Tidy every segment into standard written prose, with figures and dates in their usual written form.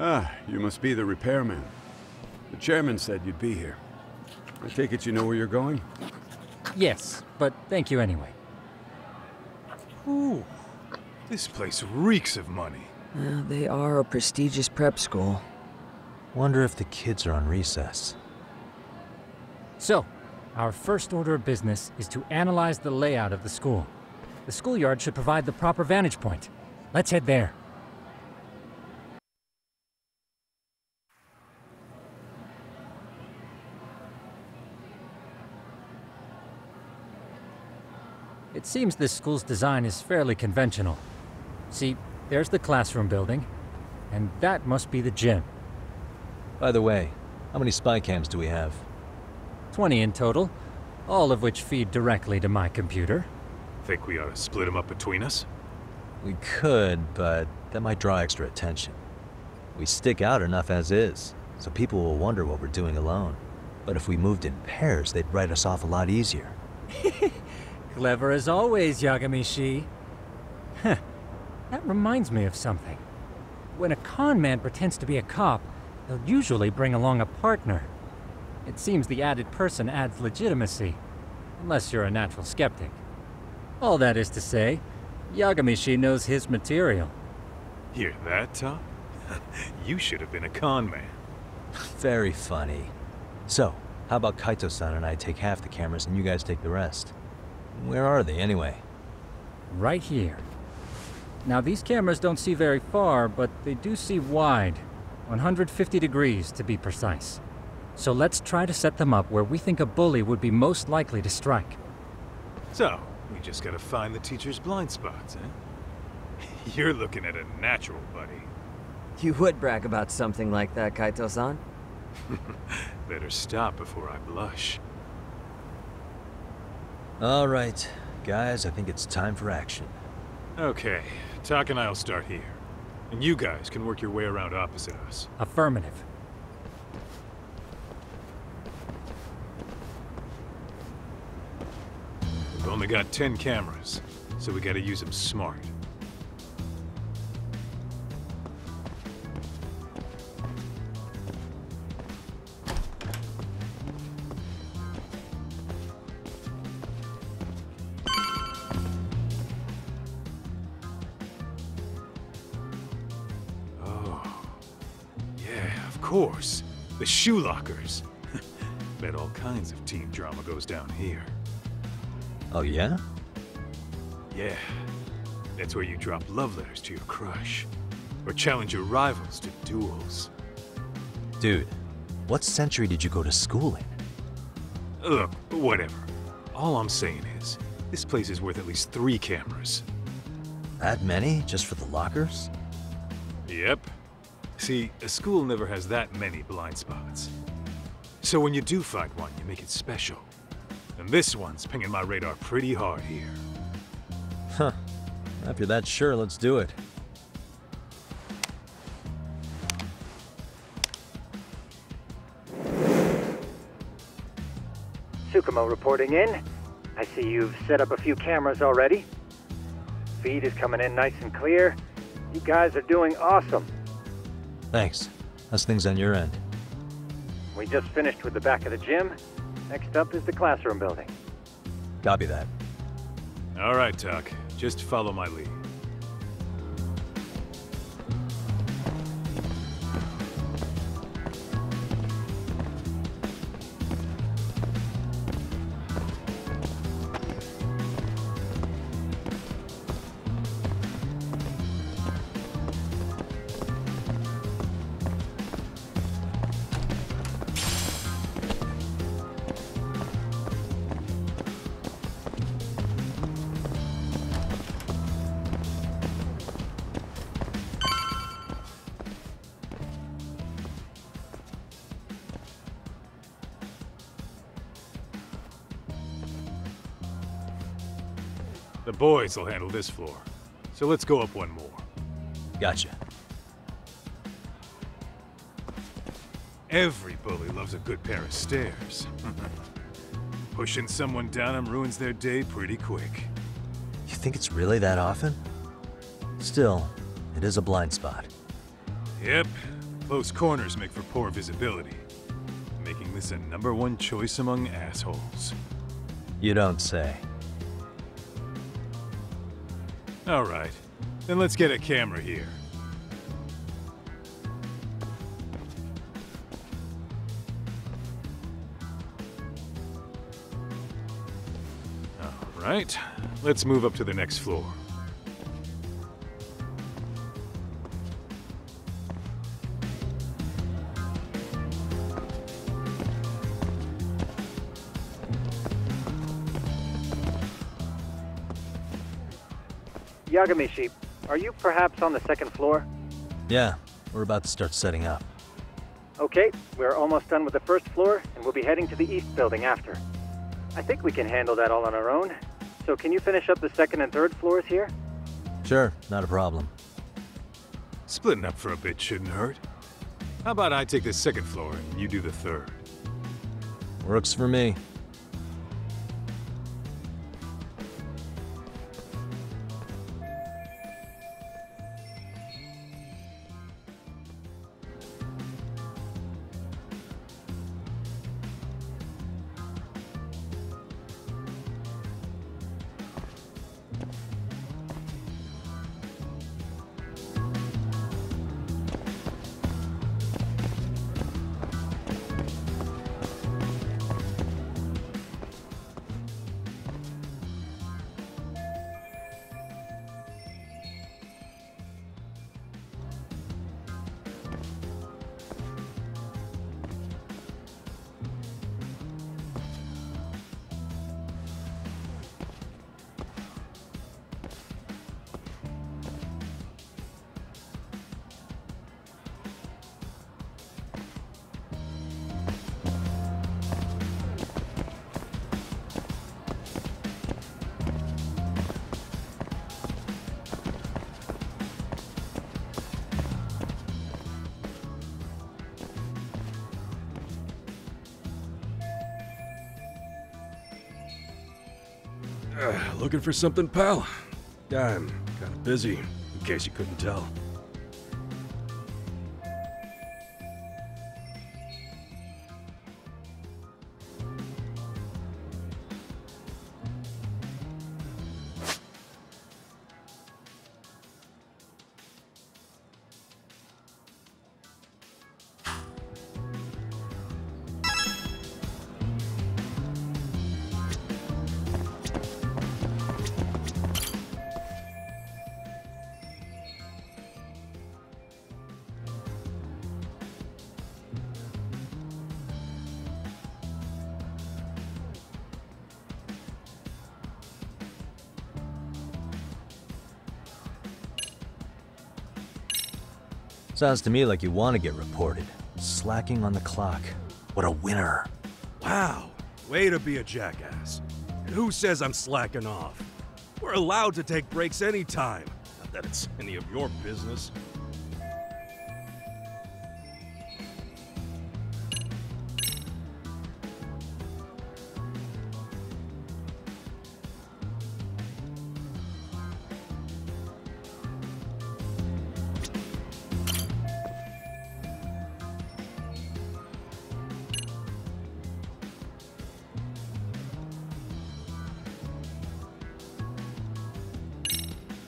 Ah, you must be the repairman. The chairman said you'd be here. I take it you know where you're going? Yes, but thank you anyway. Ooh, this place reeks of money. They are a prestigious prep school. Wonder if the kids are on recess. So, our first order of business is to analyze the layout of the school. The schoolyard should provide the proper vantage point. Let's head there. It seems this school's design is fairly conventional. See, there's the classroom building, and that must be the gym. By the way, how many spy cams do we have? 20 in total, all of which feed directly to my computer. Think we ought to split them up between us? We could, but that might draw extra attention. We stick out enough as is, so people will wonder what we're doing alone. But if we moved in pairs, they'd write us off a lot easier. Clever as always, Yagami-shi. Huh. That reminds me of something. When a con man pretends to be a cop, they'll usually bring along a partner. It seems the added person adds legitimacy, unless you're a natural skeptic. All that is to say, Yagami-shi knows his material. Hear that, Tom? You should have been a con man. Very funny. So, how about Kaito-san and I take half the cameras and you guys take the rest? Where are they, anyway? Right here. Now, these cameras don't see very far, but they do see wide. 150 degrees, to be precise. So let's try to set them up where we think a bully would be most likely to strike. So, we just gotta find the teacher's blind spots, eh? You're looking at a natural, buddy. You would brag about something like that, Kaito-san. Better stop before I blush. All right, guys, I think it's time for action. Okay, Tak and I'll start here. And you guys can work your way around opposite us. Affirmative. We've only got 10 cameras, so we gotta use them smart. Of course, the shoe lockers. Bet all kinds of teen drama goes down here. Oh, yeah? Yeah. That's where you drop love letters to your crush. Or challenge your rivals to duels. Dude, what century did you go to school in? Look, whatever. All I'm saying is, this place is worth at least 3 cameras. That many? Just for the lockers? Yep. See, a school never has that many blind spots. So when you do find one, you make it special. And this one's pinging my radar pretty hard here. Huh. If you're that sure, let's do it. Tsukumo reporting in. I see you've set up a few cameras already. Feed is coming in nice and clear. You guys are doing awesome. Thanks. How's things on your end? We just finished with the back of the gym. Next up is the classroom building. Copy that. All right, Tak. Just follow my lead. The boys will handle this floor. So let's go up one more. Gotcha. Every bully loves a good pair of stairs. Pushing someone down them ruins their day pretty quick. You think it's really that often? Still, it is a blind spot. Yep, Close corners make for poor visibility, making this a #1 choice among assholes. You don't say. All right, then let's get a camera here. All right, let's move up to the next floor. Yagamishi, are you perhaps on the second floor? Yeah, we're about to start setting up. Okay, we're almost done with the first floor, and we'll be heading to the east building after. I think we can handle that all on our own. So can you finish up the second and third floors here? Sure, not a problem. Splitting up for a bit shouldn't hurt. How about I take the second floor and you do the third? Works for me. Looking for something, pal? I'm kind of busy, in case you couldn't tell. Sounds to me like you want to get reported. Slacking on the clock. What a winner. Wow, way to be a jackass. And who says I'm slacking off? We're allowed to take breaks anytime. Not that it's any of your business.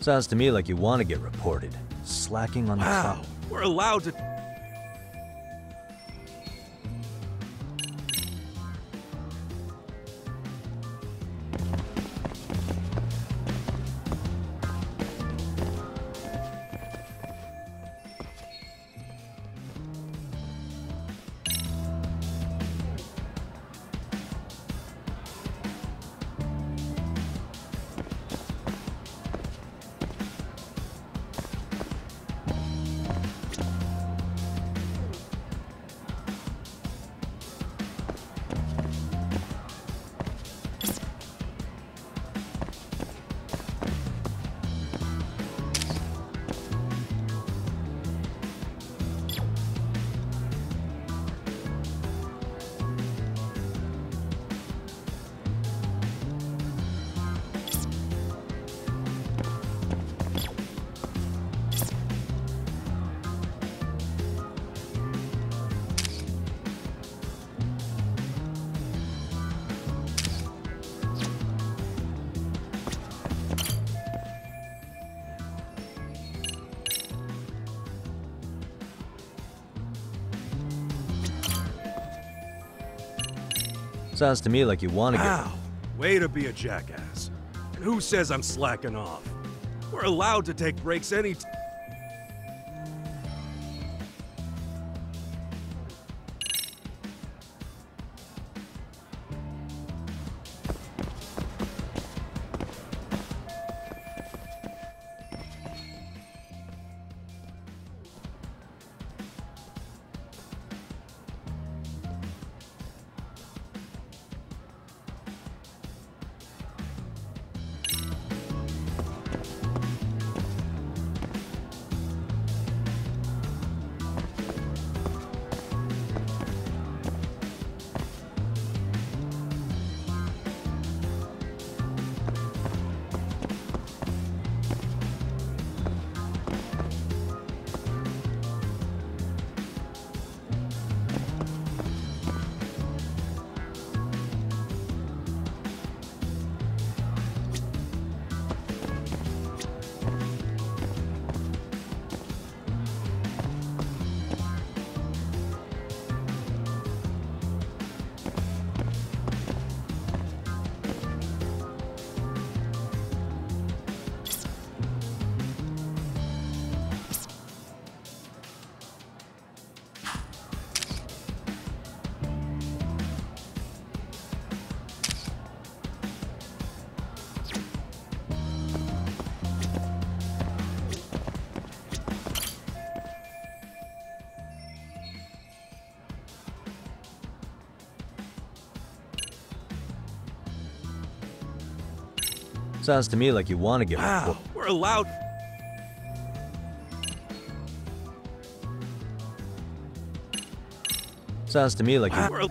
Sounds to me like you want to get reported. Slacking on the clock. Wow, we're allowed to... Sounds to me like you want to get... Wow, way to be a jackass. And who says I'm slacking off? We're allowed to take breaks any time. Sounds to me like you want to get... Wow, we're allowed... Sounds to me like you... We're...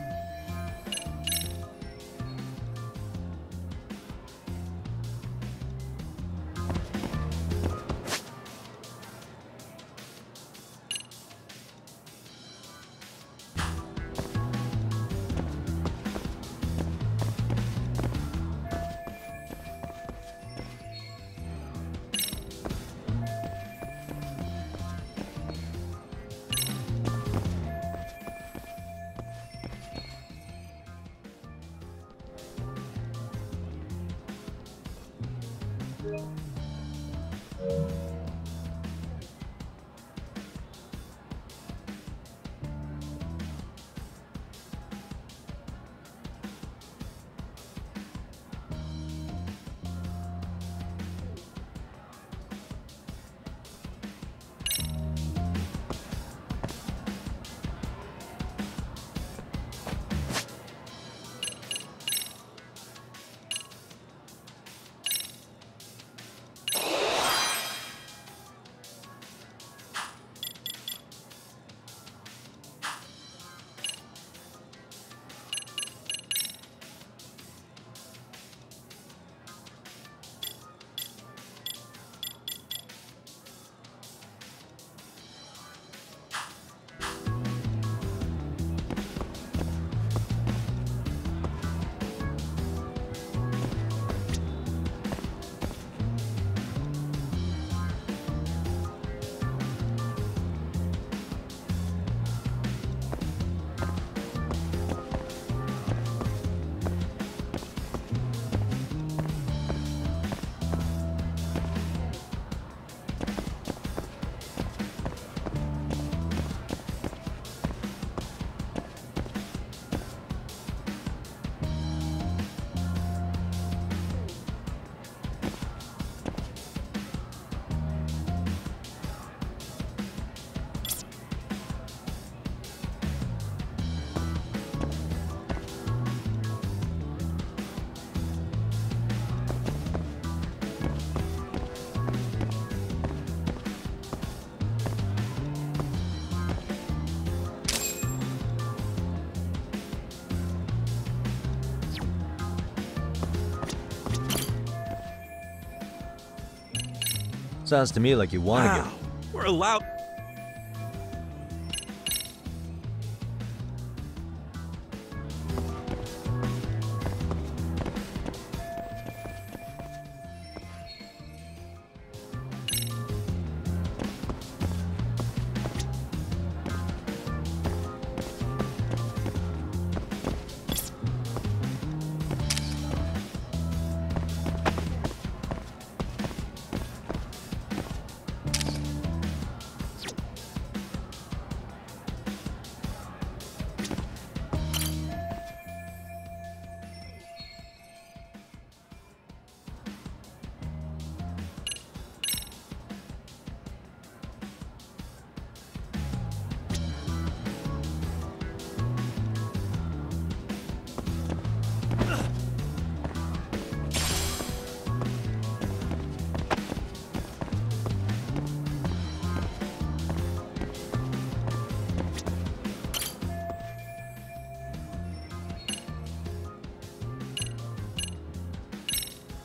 Sounds to me like you want to Wow, we're allowed...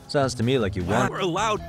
Sounds to me like you want... We're allowed...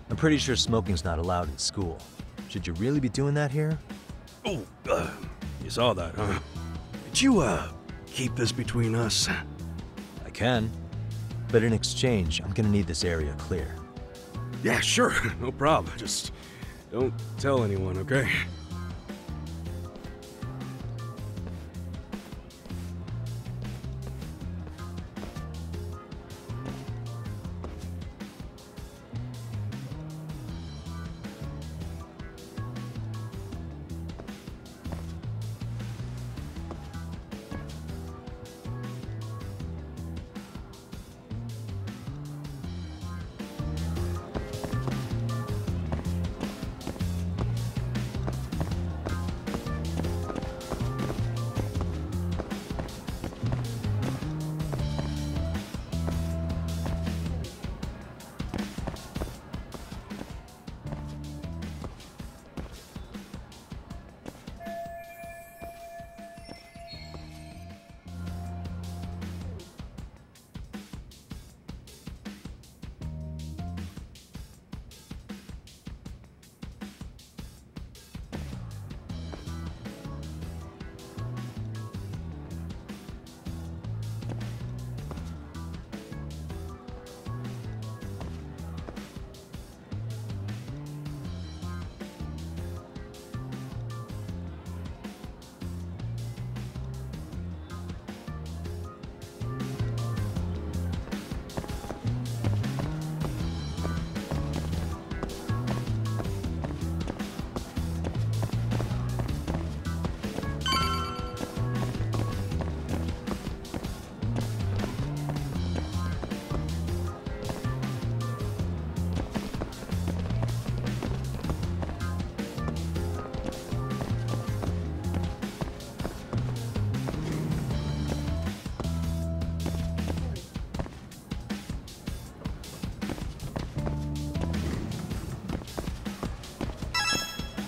I'm pretty sure smoking's not allowed in school. Should you really be doing that here? Oh, you saw that, huh? Did you, keep this between us? I can. But in exchange, I'm gonna need this area clear. Yeah, sure. No problem. Just don't tell anyone, okay?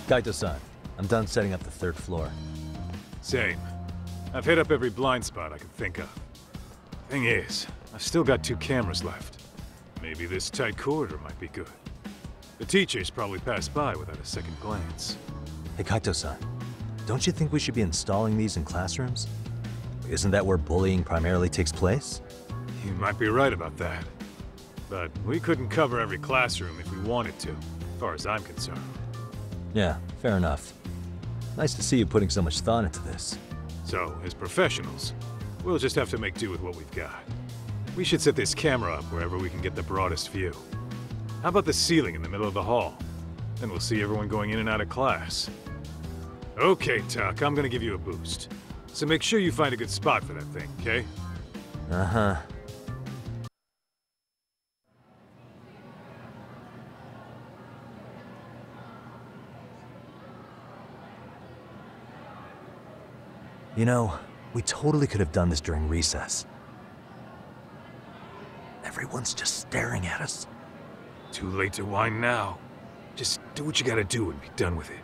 Kaito-san, I'm done setting up the third floor. Same. I've hit up every blind spot I can think of. Thing is, I've still got 2 cameras left. Maybe this tight corridor might be good. The teachers probably passed by without a second glance. Hey Kaito-san, don't you think we should be installing these in classrooms? Isn't that where bullying primarily takes place? You might be right about that. but we couldn't cover every classroom if we wanted to, as far as I'm concerned. Yeah, fair enough. Nice to see you putting so much thought into this. So, as professionals, we'll just have to make do with what we've got. We should set this camera up wherever we can get the broadest view. How about the ceiling in the middle of the hall? Then we'll see everyone going in and out of class. Okay, Tuck, I'm gonna give you a boost. So make sure you find a good spot for that thing, okay? Uh-huh. You know, we totally could have done this during recess. Everyone's just staring at us. Too late to whine now. Just do what you gotta do and be done with it.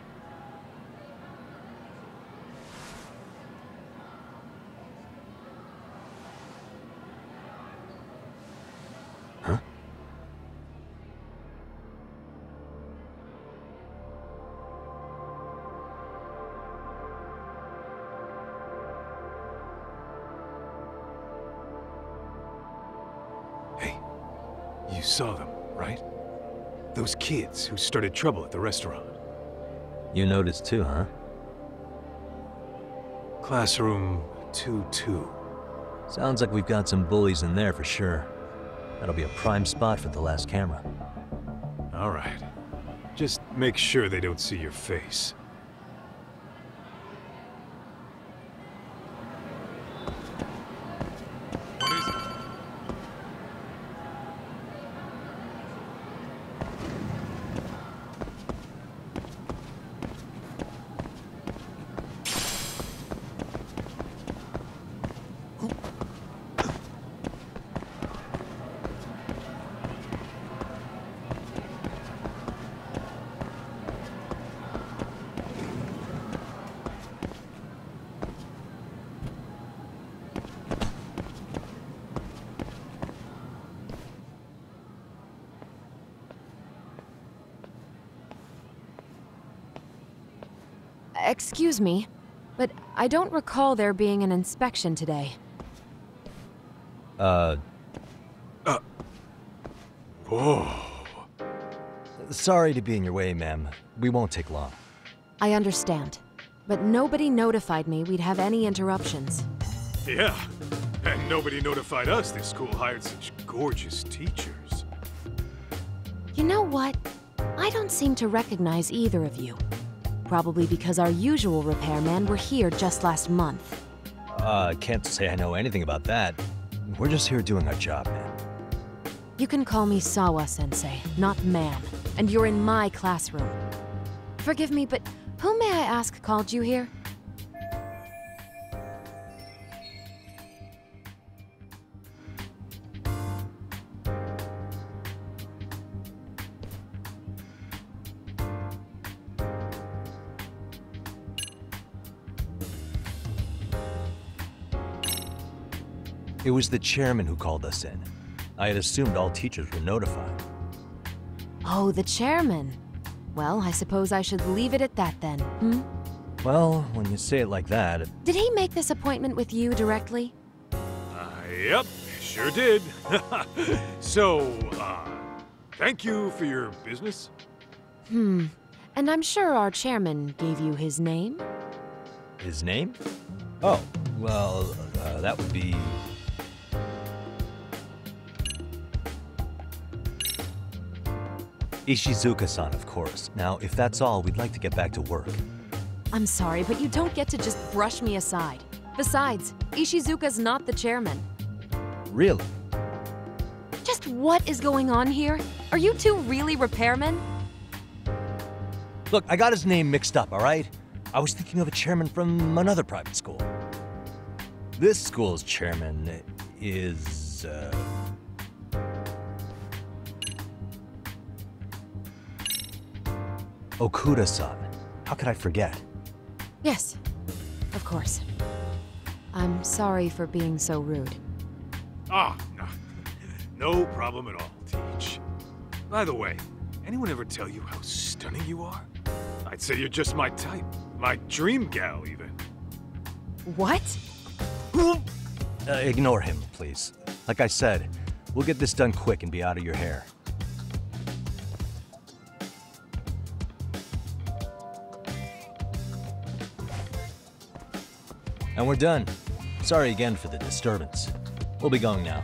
Huh? Hey, you saw them, right? Those kids who started trouble at the restaurant. You noticed too, huh? Classroom 2-2. Sounds like we've got some bullies in there for sure. That'll be a prime spot for the last camera. All right. Just make sure they don't see your face. What is it? Excuse me, but I don't recall there being an inspection today. Whoa. Sorry to be in your way, ma'am. We won't take long. I understand, but nobody notified me we'd have any interruptions. Yeah, and nobody notified us this school hired such gorgeous teachers. You know what? I don't seem to recognize either of you. Probably because our usual repairmen were here just last month. Can't say I know anything about that. We're just here doing our job, man. You can call me Sawa-sensei, not ma'am, and you're in my classroom. Forgive me, but who may I ask called you here? It was the chairman who called us in. I had assumed all teachers were notified. Oh, the chairman. Well, I suppose I should leave it at that then, hmm? Well, when you say it like that... Did he make this appointment with you directly? Yep, sure did. So, thank you for your business. And I'm sure our chairman gave you his name? His name? Oh, well, that would be... Ishizuka-san, of course. Now, if that's all, we'd like to get back to work. I'm sorry, but you don't get to just brush me aside. Besides, Ishizuka's not the chairman. Really? Just what is going on here? Are you two really repairmen? Look, I got his name mixed up, all right? I was thinking of a chairman from another private school. This school's chairman is, Okuda-san. How could I forget? Yes, of course. I'm sorry for being so rude. Ah, no problem at all, Teach. By the way, anyone ever tell you how stunning you are? I'd say you're just my type. My dream gal, even. What? Ignore him, please. Like I said, We'll get this done quick and be out of your hair. And we're done. Sorry again for the disturbance. We'll be going now.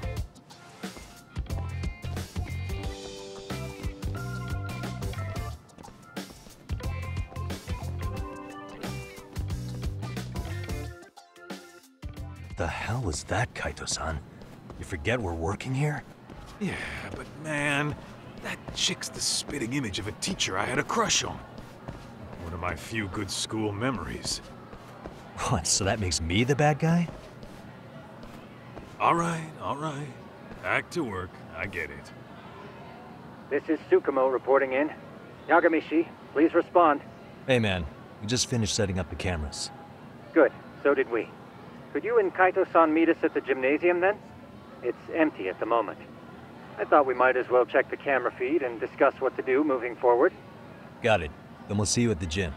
The hell was that, Kaito-san? You forget we're working here? Yeah, but man, that chick's the spitting image of a teacher I had a crush on. One of my few good school memories. What, so that makes me the bad guy? All right. Back to work. I get it. This is Tsukumo reporting in. Yagamishi, please respond. Hey man, we just finished setting up the cameras. Good, so did we. Could you and Kaito-san meet us at the gymnasium then? It's empty at the moment. I thought we might as well check the camera feed and discuss what to do moving forward. Got it. Then we'll see you at the gym.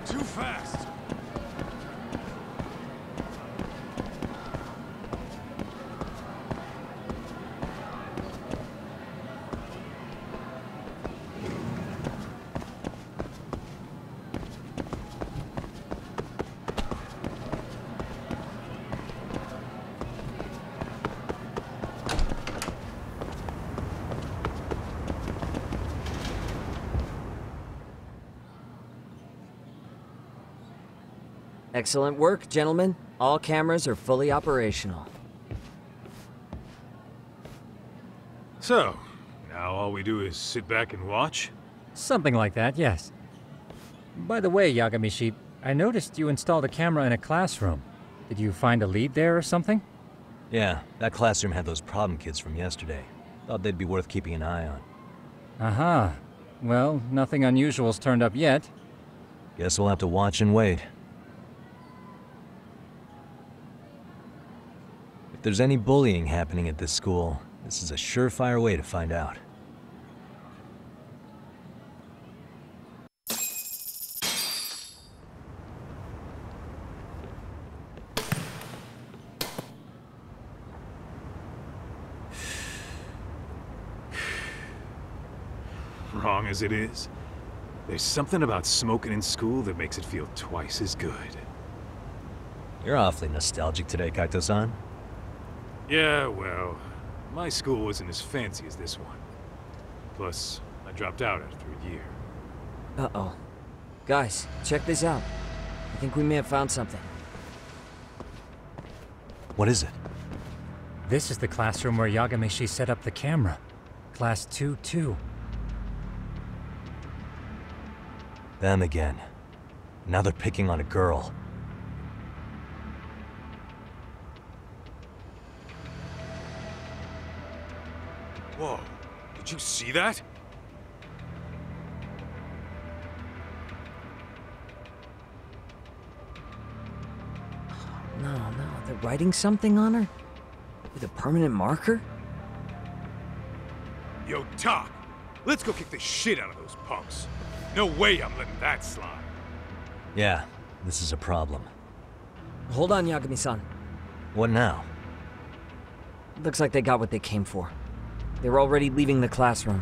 Too fast! Excellent work, gentlemen. All cameras are fully operational. So, now all we do is sit back and watch? Something like that, yes. By the way, Yagamishi, I noticed you installed a camera in a classroom. Did you find a lead there or something? Yeah, that classroom had those problem kids from yesterday. Thought they'd be worth keeping an eye on. Aha. Well, nothing unusual's turned up yet. Guess we'll have to watch and wait. If there's any bullying happening at this school, this is a surefire way to find out. Wrong as it is, there's something about smoking in school that makes it feel twice as good. You're awfully nostalgic today, Kaito-san. Yeah, well, my school wasn't as fancy as this one. Plus, I dropped out after a year. Uh-oh. Guys, check this out. I think we may have found something. What is it? This is the classroom where Yagamishi set up the camera. Class 2-2. Them again. Now they're picking on a girl. Whoa, did you see that? No, they're writing something on her? With a permanent marker? Yo, Doc, let's go kick the shit out of those punks. No way I'm letting that slide. Yeah, this is a problem. Hold on, Yagami-san. What now? Looks like they got what they came for. They're already leaving the classroom.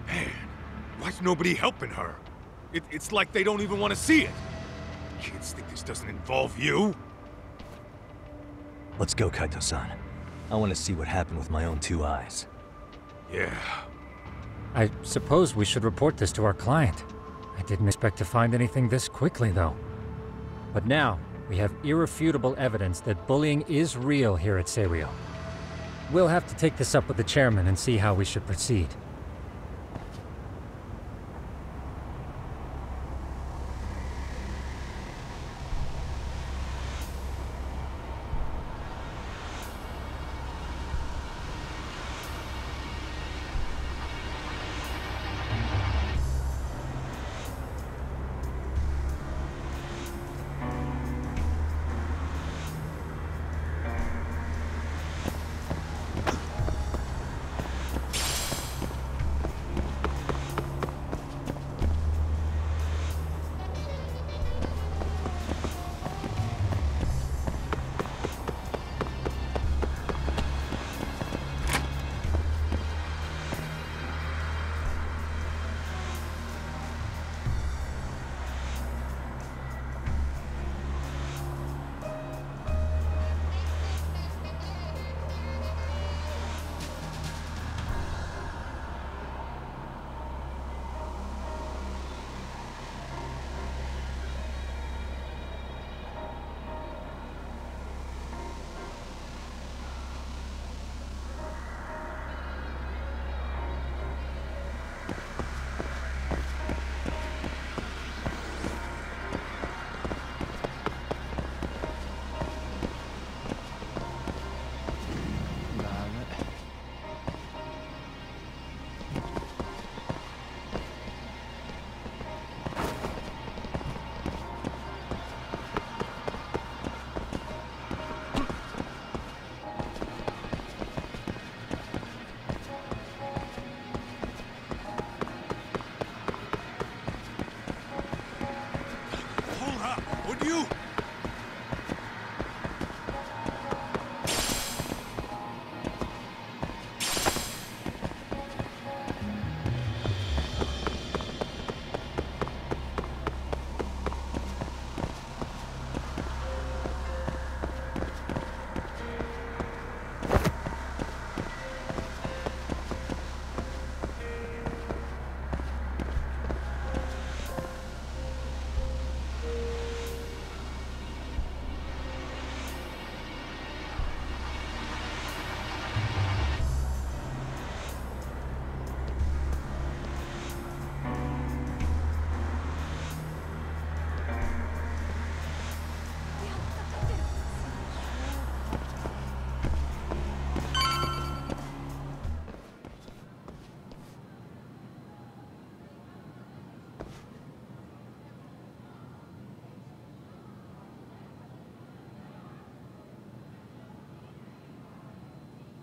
Man, why's nobody helping her? It's like they don't even want to see it. Kids think this doesn't involve you? Let's go, Kaito-san. I want to see what happened with my own two eyes. Yeah. I suppose we should report this to our client. I didn't expect to find anything this quickly, though. But now, we have irrefutable evidence that bullying is real here at Seiryo. We'll have to take this up with the chairman and see how we should proceed.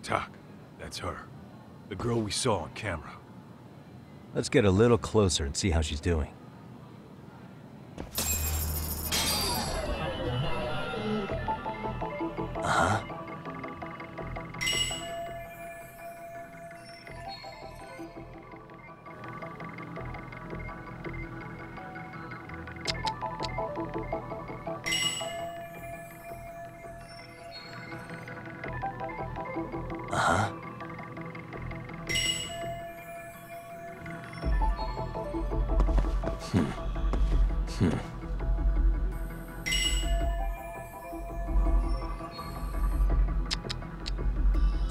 Tak, that's her. The girl we saw on camera. Let's get a little closer and see how she's doing. Uh-huh. Uh-huh.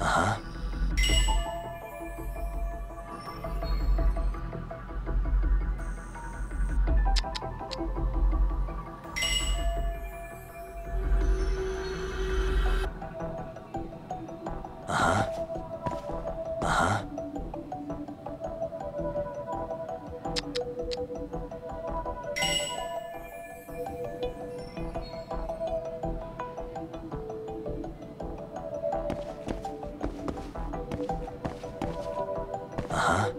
Uh-huh. Uh-huh. Uh-huh. Uh-huh.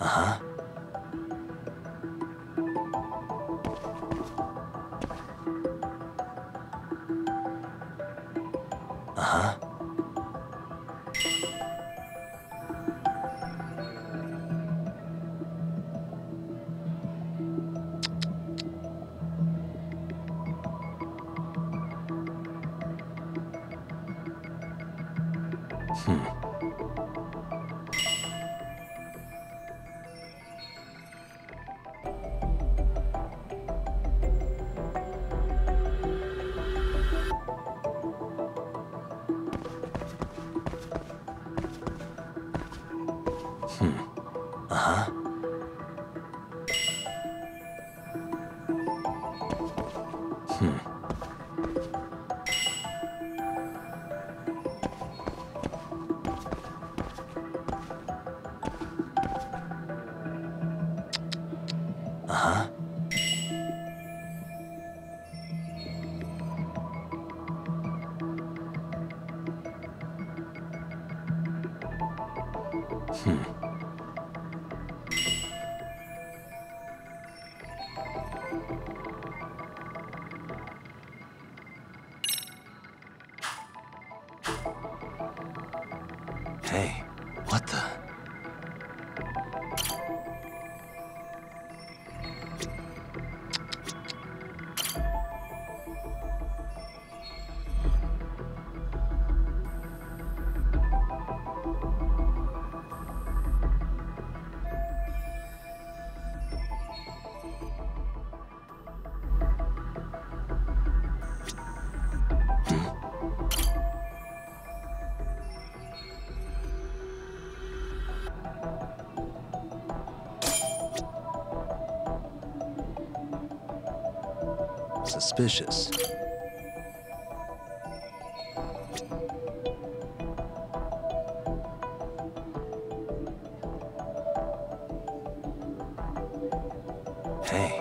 Uh-huh. Uh-huh. Uh-huh. Uh-huh. Hey, what the? Suspicious. Hey.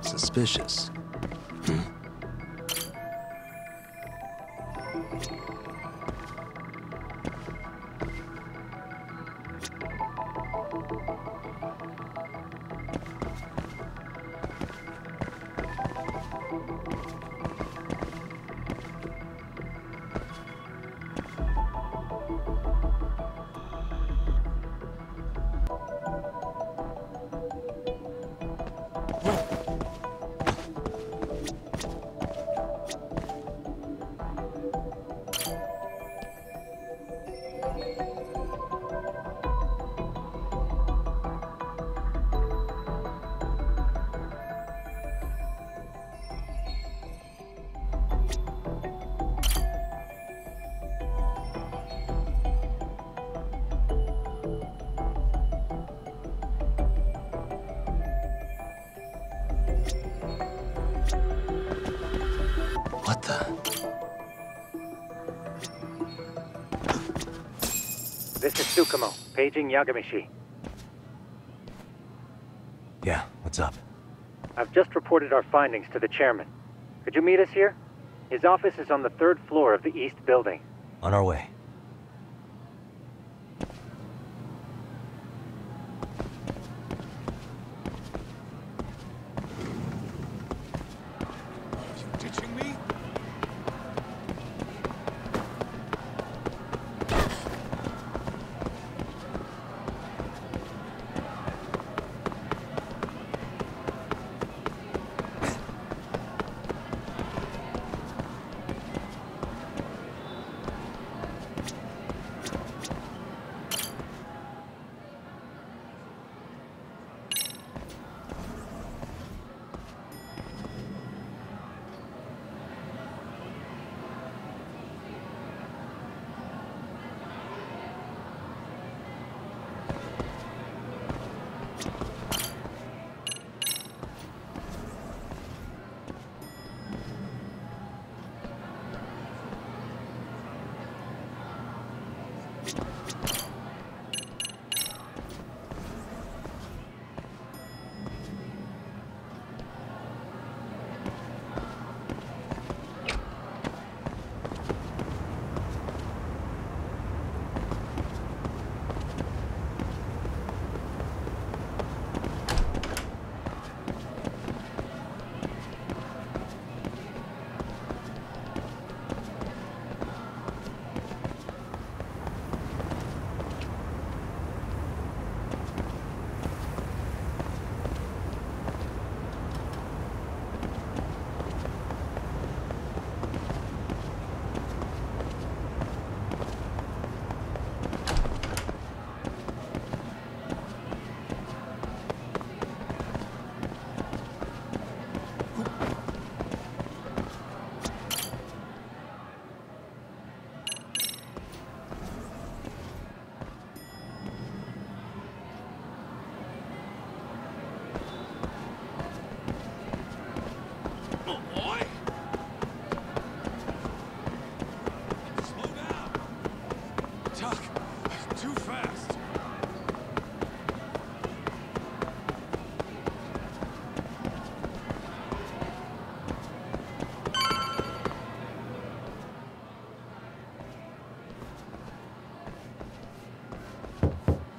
Suspicious. What the? This is Tsukumo, paging Yagamishi. Yeah, what's up? I've just reported our findings to the chairman. Could you meet us here? His office is on the 3rd floor of the east building. On our way. Ditching me?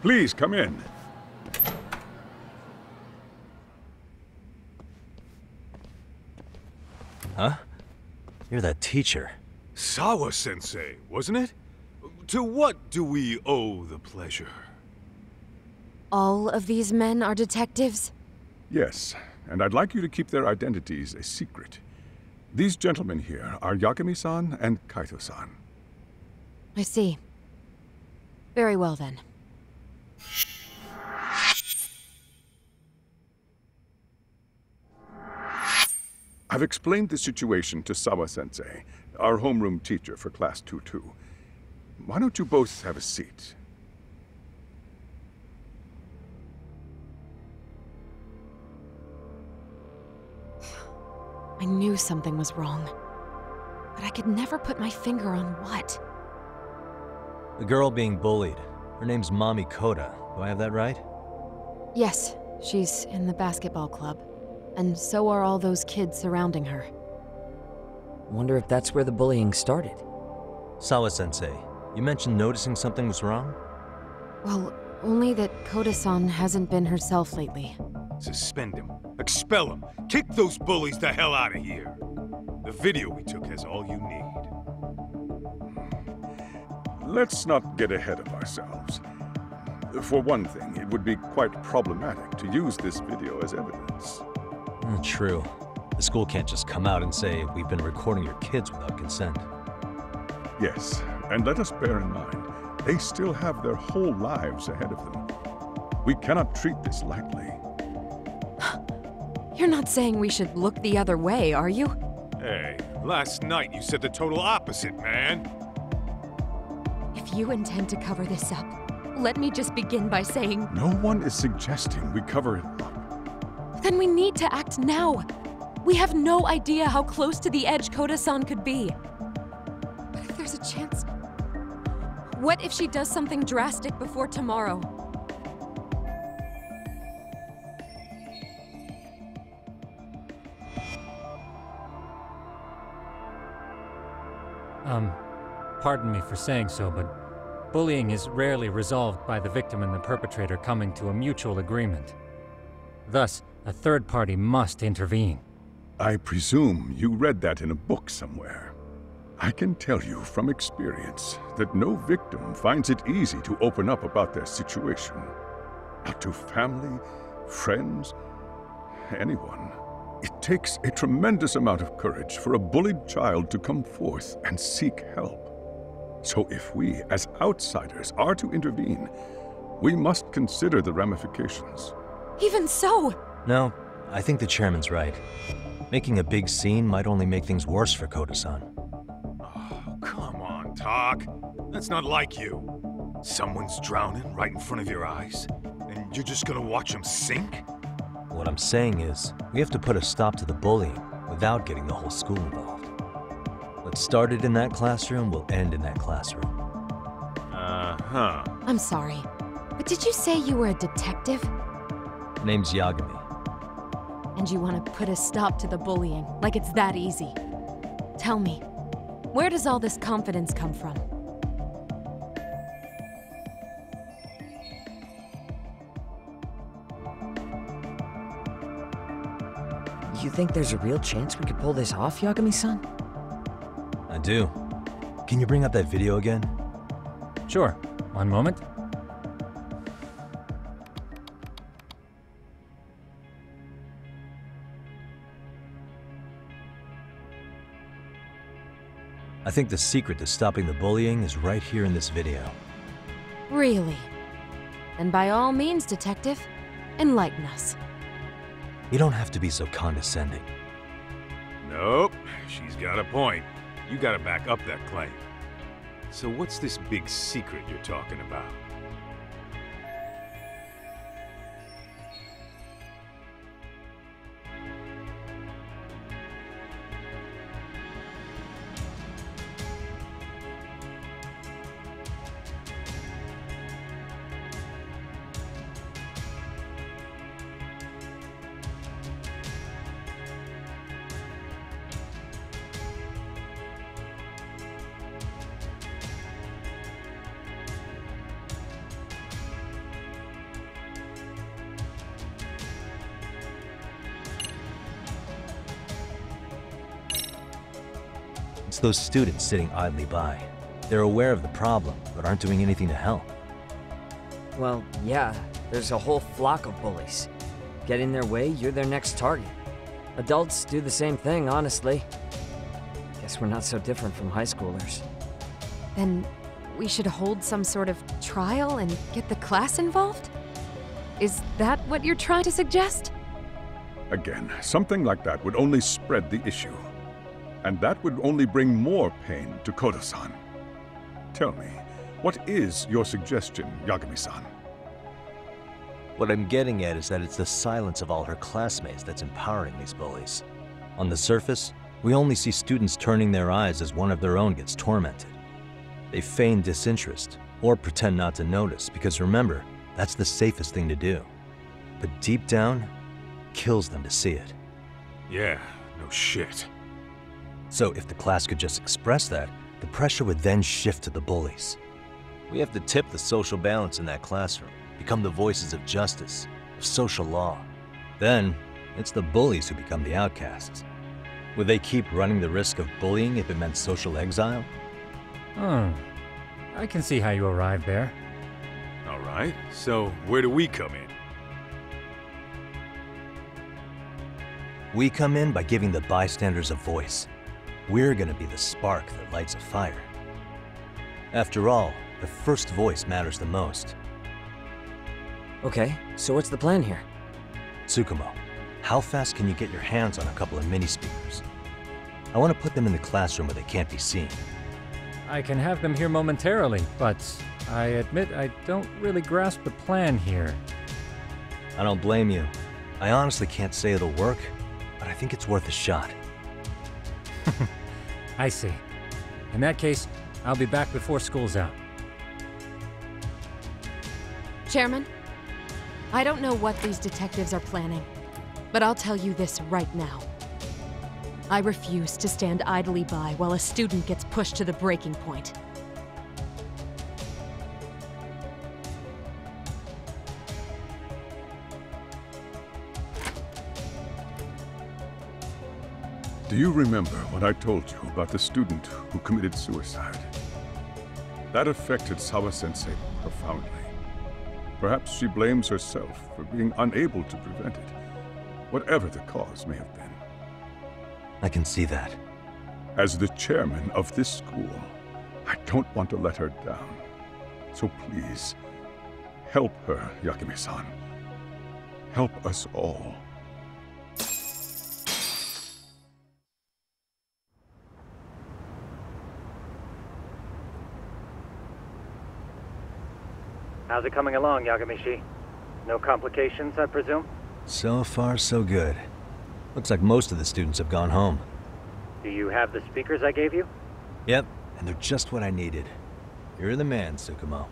Please, come in. Huh? You're that teacher. Sawa-sensei, wasn't it? To what do we owe the pleasure? All of these men are detectives? Yes, and I'd like you to keep their identities a secret. These gentlemen here are Yagami-san and Kaito-san. I see. Very well, then. I've explained the situation to Sawa-sensei, our homeroom teacher for Class 2-2. Why don't you both have a seat? I knew something was wrong, but I could never put my finger on what. The girl being bullied. Her name's Mami Koda. Do I have that right? Yes, she's in the basketball club. And so are all those kids surrounding her. Wonder if that's where the bullying started. Sawa-sensei, you mentioned noticing something was wrong? Well, only that Koda-san hasn't been herself lately. Suspend him. Expel him. Kick those bullies the hell out of here. The video we took has all you need. Let's not get ahead of ourselves. For one thing, it would be quite problematic to use this video as evidence. True. The school can't just come out and say, we've been recording your kids without consent. Yes, and let us bear in mind, they still have their whole lives ahead of them. We cannot treat this lightly. You're not saying we should look the other way, are you? Hey, last night you said the total opposite, man. If you intend to cover this up, let me just begin by saying... No one is suggesting we cover it up. Then we need to act now. We have no idea how close to the edge Koda-san could be. What if there's a chance? What if she does something drastic before tomorrow? Pardon me for saying so, but bullying is rarely resolved by the victim and the perpetrator coming to a mutual agreement. Thus, a third party must intervene. I presume you read that in a book somewhere. I can tell you from experience that no victim finds it easy to open up about their situation. Not to family, friends, anyone. It takes a tremendous amount of courage for a bullied child to come forth and seek help. So if we, as outsiders, are to intervene, we must consider the ramifications. Even so! No, I think the chairman's right. Making a big scene might only make things worse for Koda-san. Oh, come on, Tak. That's not like you. Someone's drowning right in front of your eyes, and you're just gonna watch him sink? What I'm saying is, we have to put a stop to the bullying without getting the whole school involved. What started in that classroom will end in that classroom. Uh-huh. I'm sorry, but did you say you were a detective? Name's Yagami. And you want to put a stop to the bullying, like it's that easy. Tell me, where does all this confidence come from? You think there's a real chance we could pull this off, Yagami-san? I do. Can you bring up that video again? Sure. One moment. I think the secret to stopping the bullying is right here in this video. Really? Then by all means, detective, enlighten us. You don't have to be so condescending. Nope, she's got a point. You gotta back up that claim. So what's this big secret you're talking about? It's those students sitting idly by. They're aware of the problem, but aren't doing anything to help. Well, yeah, there's a whole flock of bullies. Get in their way, you're their next target. Adults do the same thing, honestly. Guess we're not so different from high schoolers. Then we should hold some sort of trial and get the class involved? Is that what you're trying to suggest? Again, something like that would only spread the issue. And that would only bring more pain to Koda-san. Tell me, what is your suggestion, Yagami-san? What I'm getting at is that it's the silence of all her classmates that's empowering these bullies. On the surface, we only see students turning their eyes as one of their own gets tormented. They feign disinterest, or pretend not to notice, because remember, that's the safest thing to do. But deep down, kills them to see it. Yeah, no shit. So if the class could just express that, the pressure would then shift to the bullies. We have to tip the social balance in that classroom, become the voices of justice, of social law. Then, it's the bullies who become the outcasts. Would they keep running the risk of bullying if it meant social exile? I can see how you arrived there. All right, so where do we come in? We come in by giving the bystanders a voice. We're gonna be the spark that lights a fire. After all, the first voice matters the most. Okay, so what's the plan here? Tsukumo, how fast can you get your hands on a couple of mini speakers? I want to put them in the classroom where they can't be seen. I can have them here momentarily, but I admit I don't really grasp the plan here. I don't blame you. I honestly can't say it'll work, but I think it's worth a shot. I see. In that case, I'll be back before school's out. Chairman, I don't know what these detectives are planning, but I'll tell you this right now. I refuse to stand idly by while a student gets pushed to the breaking point. Do you remember what I told you about the student who committed suicide? That affected Sawa-sensei profoundly. Perhaps she blames herself for being unable to prevent it, whatever the cause may have been. I can see that. As the chairman of this school, I don't want to let her down. So please, help her, Yagami-san. Help us all. How's it coming along, Yagami-shi? No complications, I presume? So far, so good. Looks like most of the students have gone home. Do you have the speakers I gave you? Yep, and they're just what I needed. You're the man, Tsukumo.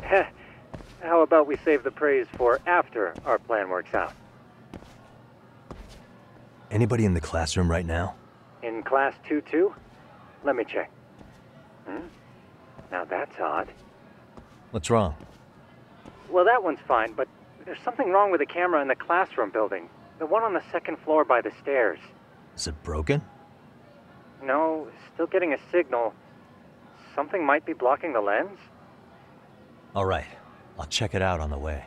Heh. How about we save the praise for after our plan works out? Anybody in the classroom right now? In class 2-2? Let me check. Now that's odd. What's wrong? Well, that one's fine, but there's something wrong with the camera in the classroom building. The one on the second floor by the stairs. Is it broken? No, still getting a signal. Something might be blocking the lens? All right, I'll check it out on the way.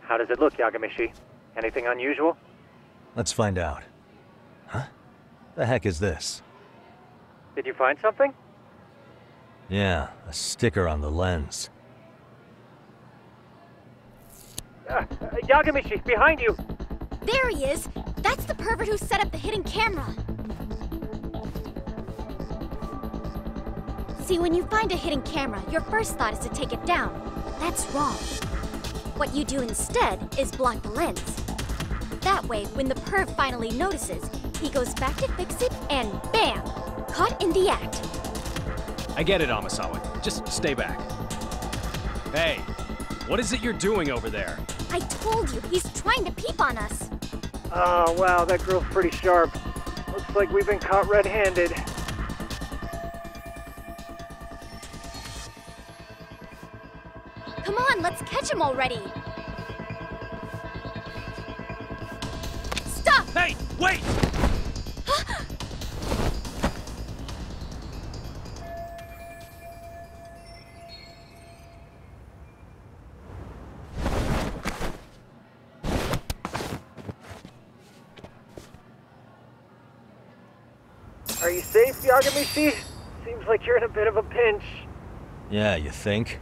How does it look, Yagami-shi? Anything unusual? Let's find out. Huh? The heck is this? Did you find something? Yeah, a sticker on the lens. Yagami-shi, behind you! There he is! That's the pervert who set up the hidden camera! See, when you find a hidden camera, your first thought is to take it down. That's wrong. What you do instead is block the lens. That way, when the perv finally notices, he goes back to fix it and bam! Caught in the act. I get it, Amasawa. Just stay back. Hey, what is it you're doing over there? I told you, he's trying to peep on us. Oh, wow, that girl's pretty sharp. Looks like we've been caught red-handed. Come on, let's catch him already. Stop! Hey, wait! Are you safe, Yagamishi? Seems like you're in a bit of a pinch. Yeah, you think?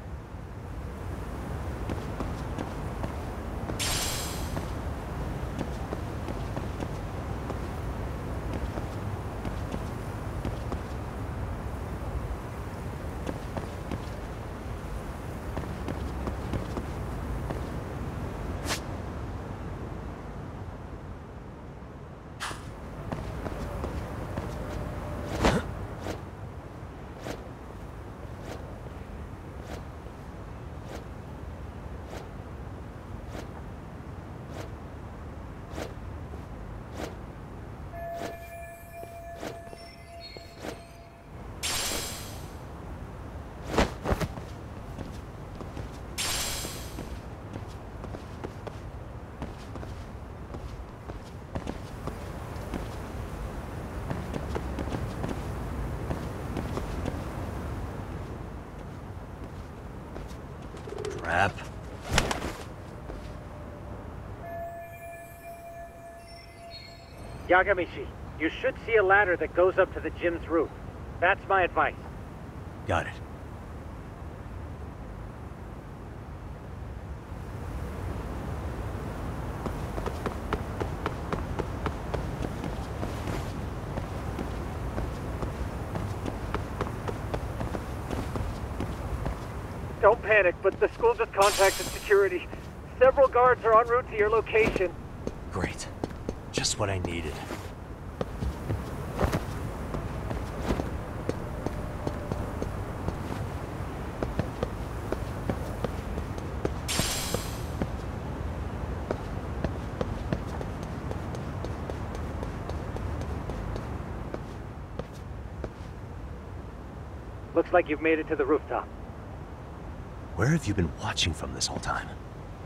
Crap. Yagamishi, you should see a ladder that goes up to the gym's roof. That's my advice. Got it. Don't panic, but the school just contacted security. Several guards are en route to your location. Great. Just what I needed. Looks like you've made it to the rooftop. Where have you been watching from this whole time?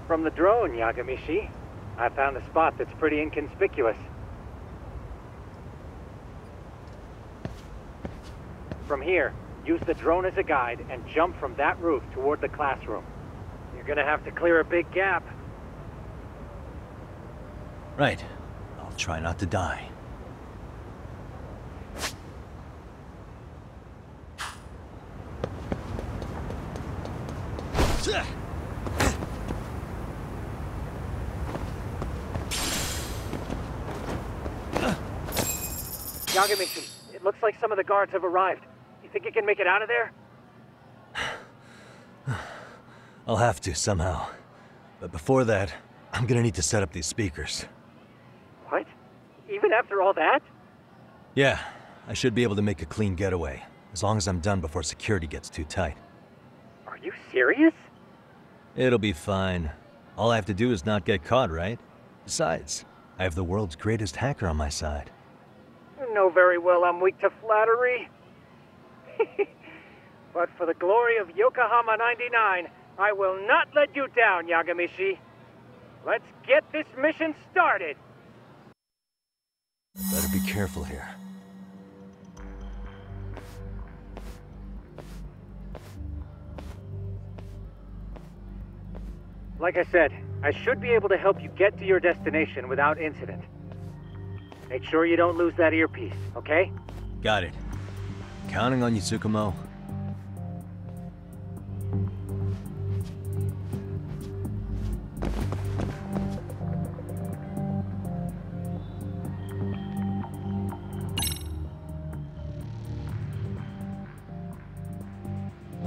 From the drone, Yagamishi. I found a spot that's pretty inconspicuous. From here, use the drone as a guide and jump from that roof toward the classroom. You're gonna have to clear a big gap. Right. I'll try not to die. Yagamishi, it looks like some of the guards have arrived. You think you can make it out of there? I'll have to, somehow. But before that, I'm gonna need to set up these speakers. What? Even after all that? Yeah, I should be able to make a clean getaway, as long as I'm done before security gets too tight. Are you serious? It'll be fine. All I have to do is not get caught, right? Besides, I have the world's greatest hacker on my side. You know very well I'm weak to flattery. But for the glory of Yokohama 99, I will not let you down, Yagamishi. Let's get this mission started! Better be careful here. Like I said, I should be able to help you get to your destination without incident. Make sure you don't lose that earpiece, okay? Got it. Counting on you, Tsukumo.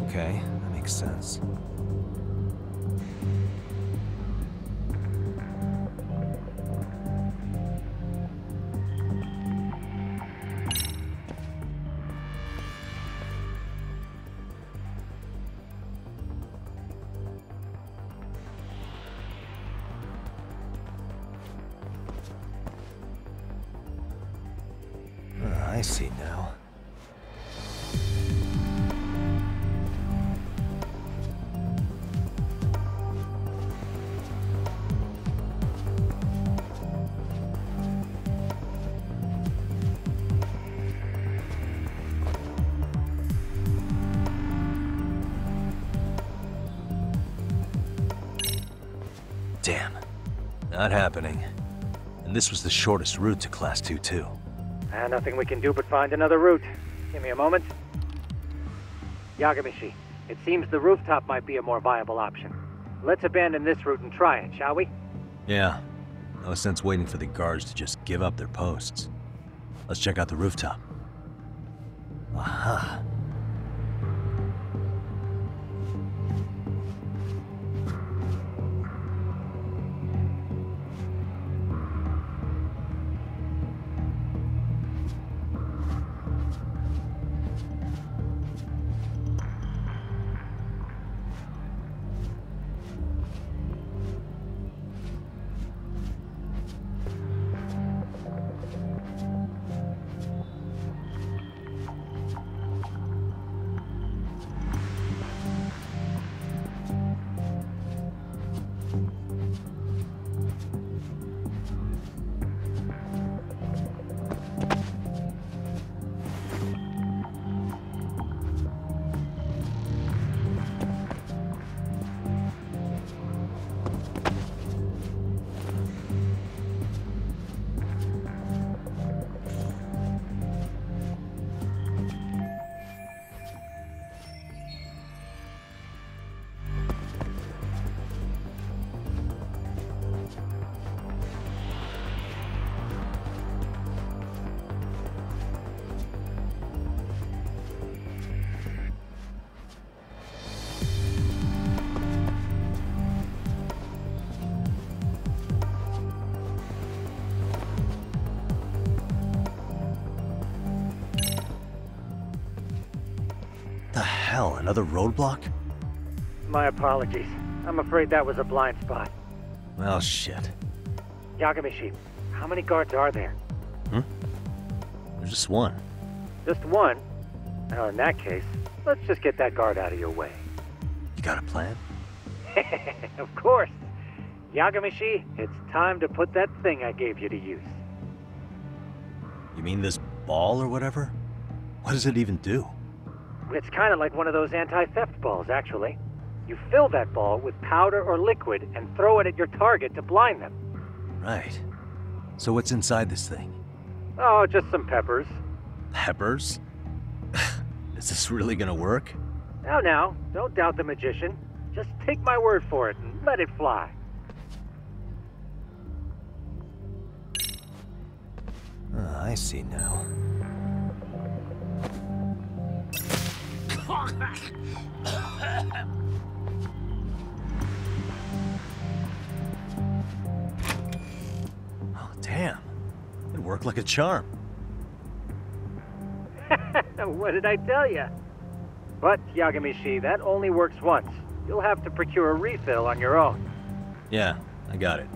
Okay, that makes sense. I see now. Damn. Not happening. And this was the shortest route to Class 2 too. Nothing we can do but find another route. Give me a moment. Yagamishi, it seems the rooftop might be a more viable option. Let's abandon this route and try it, shall we? Yeah. No sense waiting for the guards to just give up their posts. Let's check out the rooftop. Aha. The hell, another roadblock? My apologies. I'm afraid that was a blind spot. Well, shit. Yagamishi, how many guards are there? There's just one. Just one? Well, in that case, let's just get that guard out of your way. You got a plan? Of course. Yagamishi, it's time to put that thing I gave you to use. You mean this ball or whatever? What does it even do? It's kind of like one of those anti-theft balls, actually. You fill that ball with powder or liquid and throw it at your target to blind them. Right. So what's inside this thing? Oh, just some peppers. Peppers? Is this really gonna work? Now, don't doubt the magician. Just take my word for it and let it fly. I see now. Oh, damn. It worked like a charm. What did I tell you? But, Yagamishi, that only works once. You'll have to procure a refill on your own. Yeah, I got it.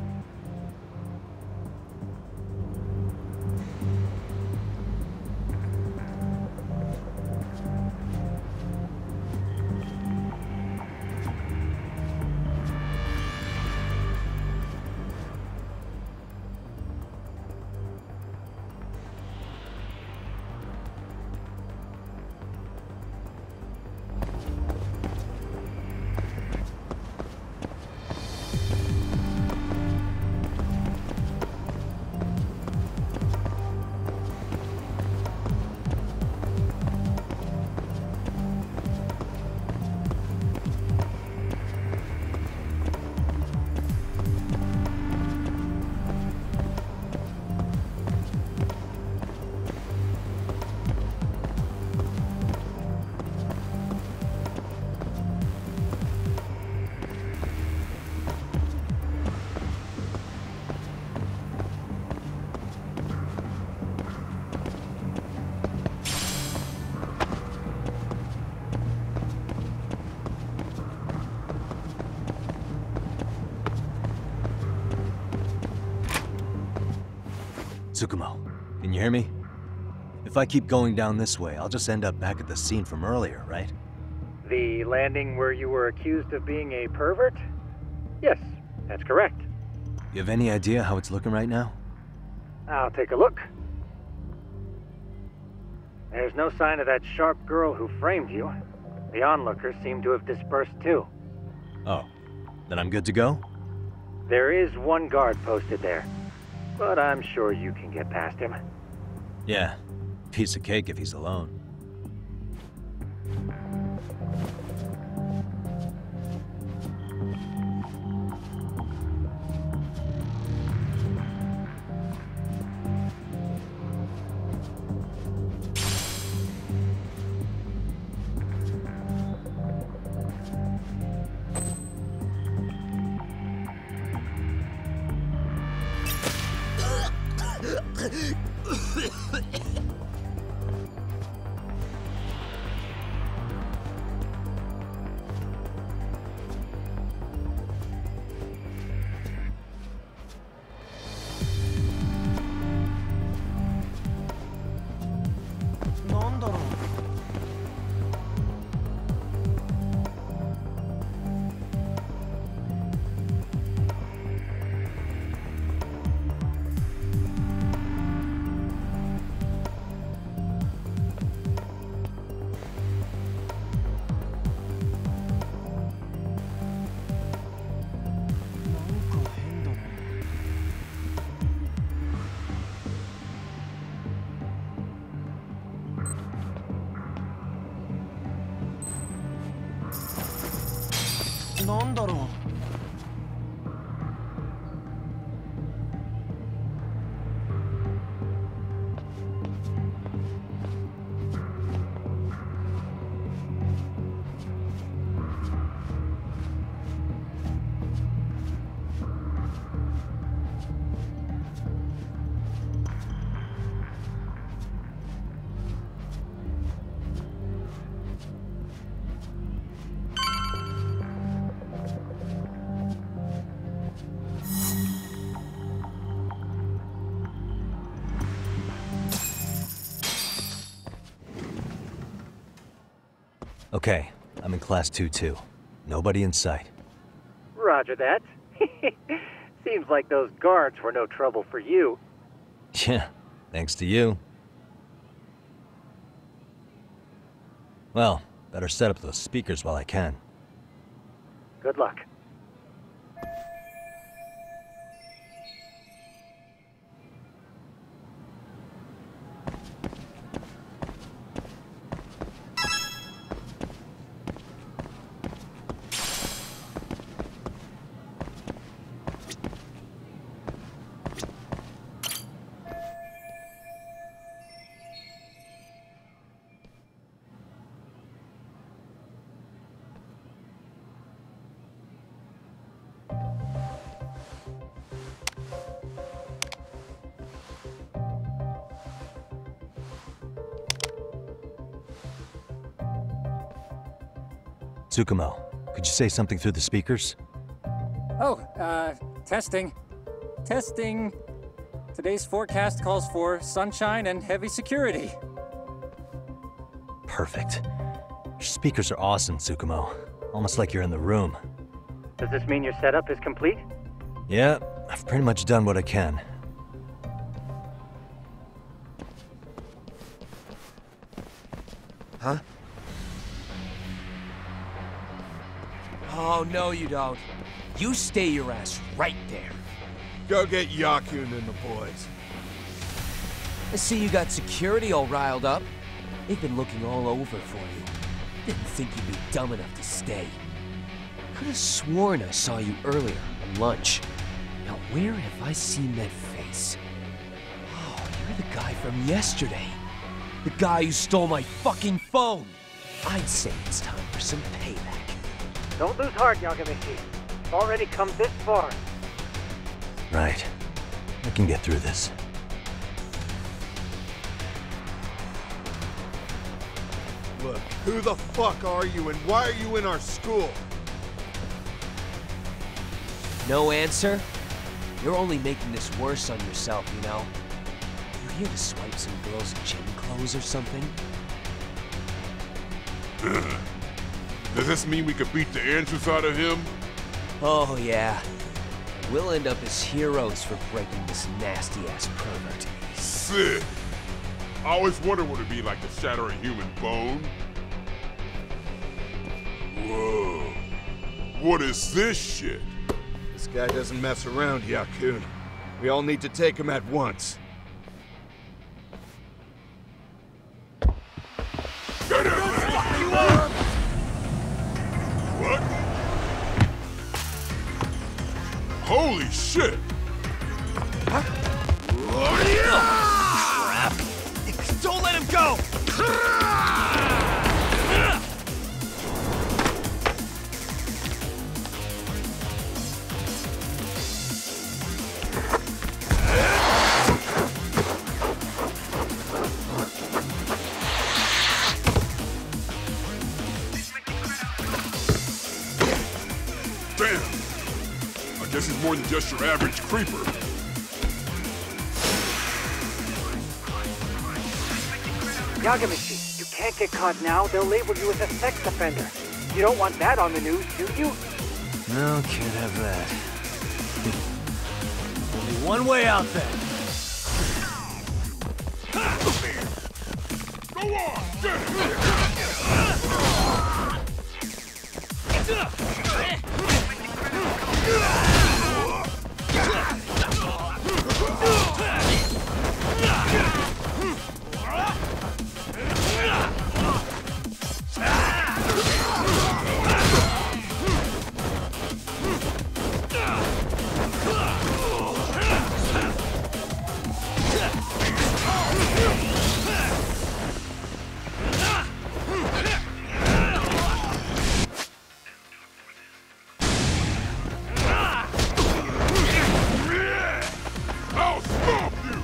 Tsukumo, can you hear me? If I keep going down this way, I'll just end up back at the scene from earlier, right? The landing where you were accused of being a pervert? Yes, that's correct. You have any idea how it's looking right now? I'll take a look. There's no sign of that sharp girl who framed you. The onlookers seem to have dispersed too. Oh, then I'm good to go? There is one guard posted there, but I'm sure you can get past him. Yeah, piece of cake if he's alone. Okay, I'm in Class 2-2. Nobody in sight. Roger that. Seems like those guards were no trouble for you. Yeah, thanks to you. Well, better set up those speakers while I can. Good luck. Tsukumo, could you say something through the speakers? Oh, testing. Testing. Today's forecast calls for sunshine and heavy security. Perfect. Your speakers are awesome, Tsukumo. Almost like you're in the room. Does this mean your setup is complete? Yeah, I've pretty much done what I can. Huh? Oh, no you don't. You stay your ass right there. Go get Yakun and the boys. I see you got security all riled up. They've been looking all over for you. Didn't think you'd be dumb enough to stay. Could have sworn I saw you earlier on lunch. Now where have I seen that face? Oh, you're the guy from yesterday. The guy who stole my fucking phone. I'd say it's time for some payback. Don't lose heart, Yagamichi. It's already come this far. Right. I can get through this. Look, who the fuck are you and why are you in our school? No answer? You're only making this worse on yourself, you know? You here to swipe some girls' gym clothes or something? Does this mean we could beat the entrance out of him? Oh, yeah. We'll end up as heroes for breaking this nasty-ass pervert. Sick! I always wondered what it'd be like to shatter a human bone. Whoa. What is this shit? This guy doesn't mess around, Yakun. We all need to take him at once. Get in there! What? Holy shit! Crap! Don't let him go! Damn! I guess he's more than just your average creeper. Yagamishi, you can't get caught now. They'll label you as a sex offender. You don't want that on the news, do you? No, can't have that. Only one way out then. Go on! Get it! I'll stop you!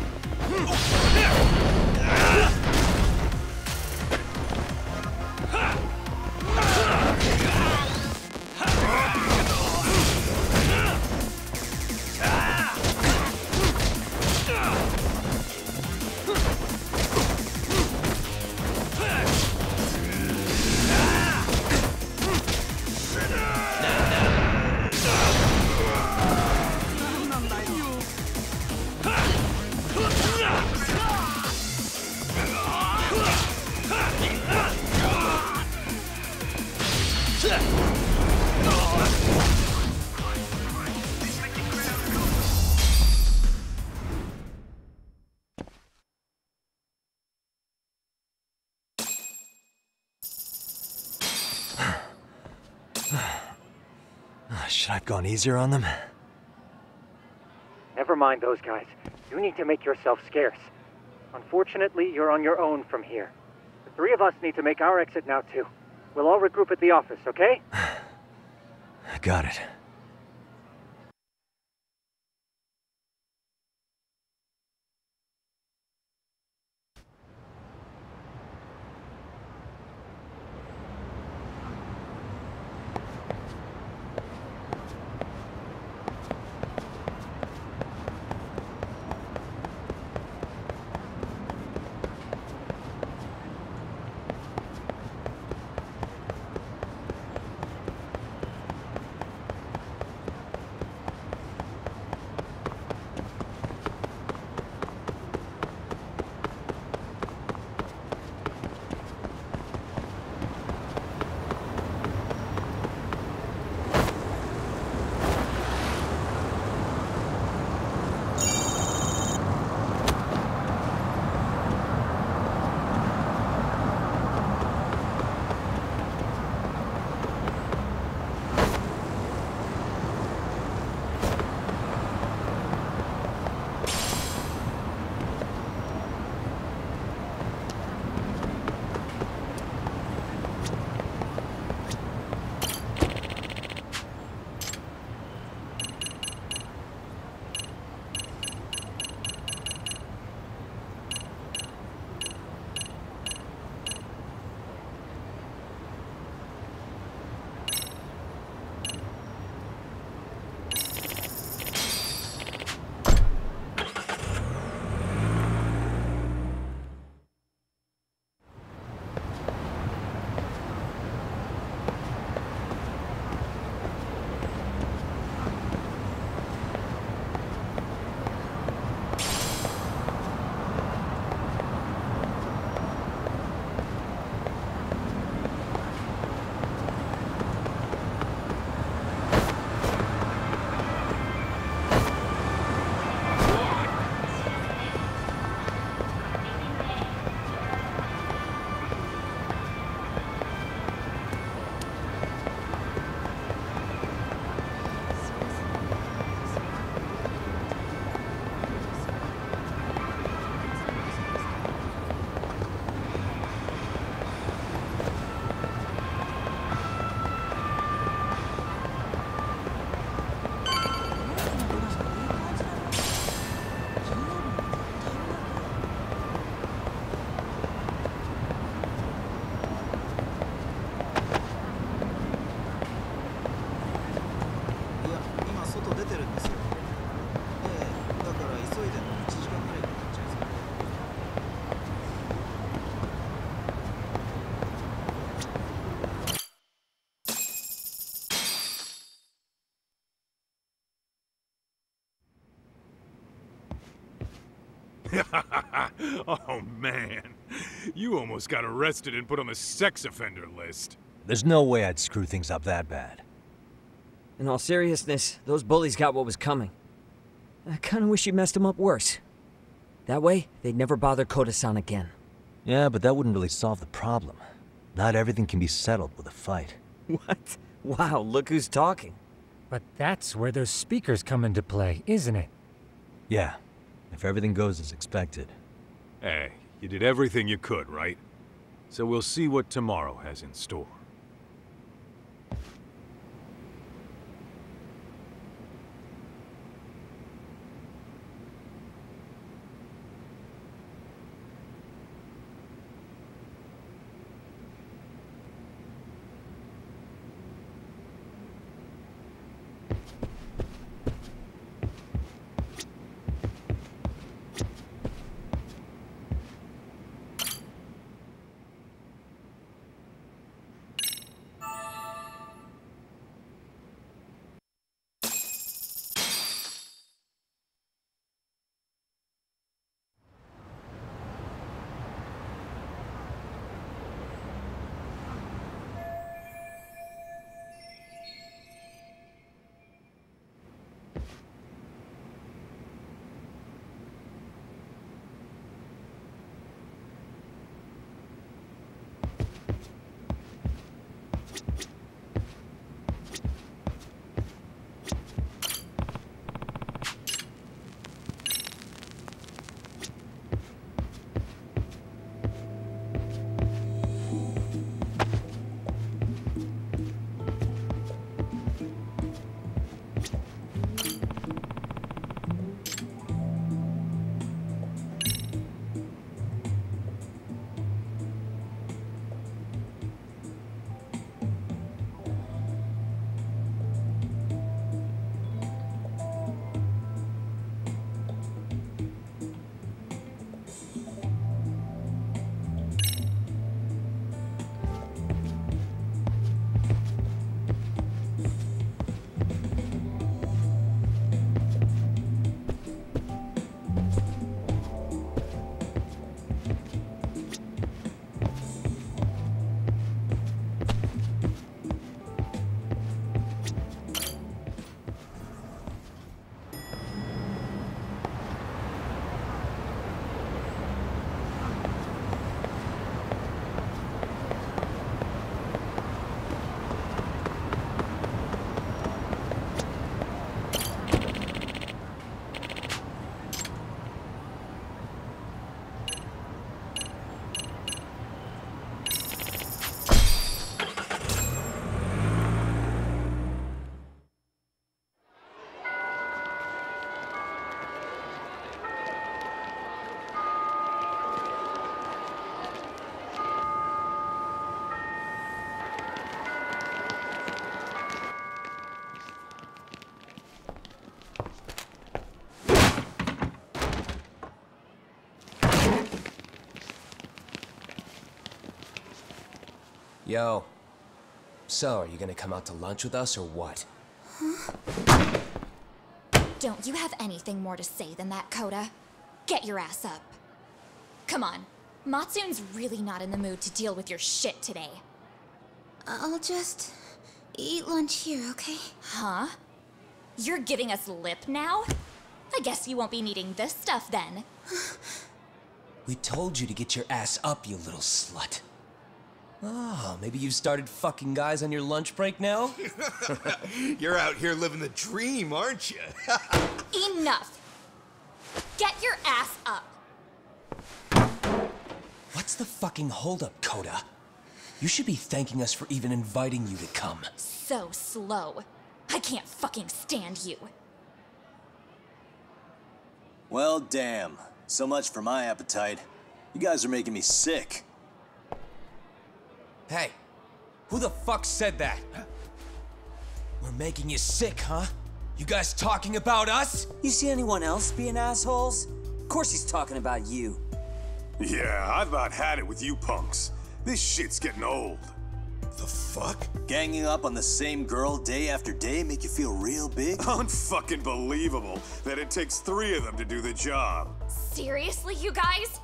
Should I have gone easier on them? Never mind those guys. You need to make yourself scarce. Unfortunately, you're on your own from here. The three of us need to make our exit now, too. We'll all regroup at the office, okay? Got it. Oh, man. You almost got arrested and put on the sex offender list. There's no way I'd screw things up that bad. In all seriousness, those bullies got what was coming. I kinda wish you messed them up worse. That way, they'd never bother Koda-san again. Yeah, but that wouldn't really solve the problem. Not everything can be settled with a fight. What? Wow, look who's talking. But that's where those speakers come into play, isn't it? Yeah, if everything goes as expected. Hey, you did everything you could, right? So we'll see what tomorrow has in store. Yo. So, are you gonna come out to lunch with us or what? Huh? Don't you have anything more to say than that, Koda? Get your ass up. Come on. Matsun's really not in the mood to deal with your shit today. I'll just eat lunch here, okay? Huh? You're giving us lip now? I guess you won't be needing this stuff then. We told you to get your ass up, you little slut. Oh, maybe you've started fucking guys on your lunch break now? You're out here living the dream, aren't you? Enough! Get your ass up! What's the fucking holdup, Koda? You should be thanking us for even inviting you to come. So slow. I can't fucking stand you. Well, damn. So much for my appetite. You guys are making me sick. Hey, who the fuck said that? We're making you sick, huh? You guys talking about us? You see anyone else being assholes? Of course he's talking about you. Yeah, I've about had it with you punks. This shit's getting old. The fuck? Ganging up on the same girl day after day make you feel real big? Unfucking believable that it takes 3 of them to do the job. Seriously, you guys?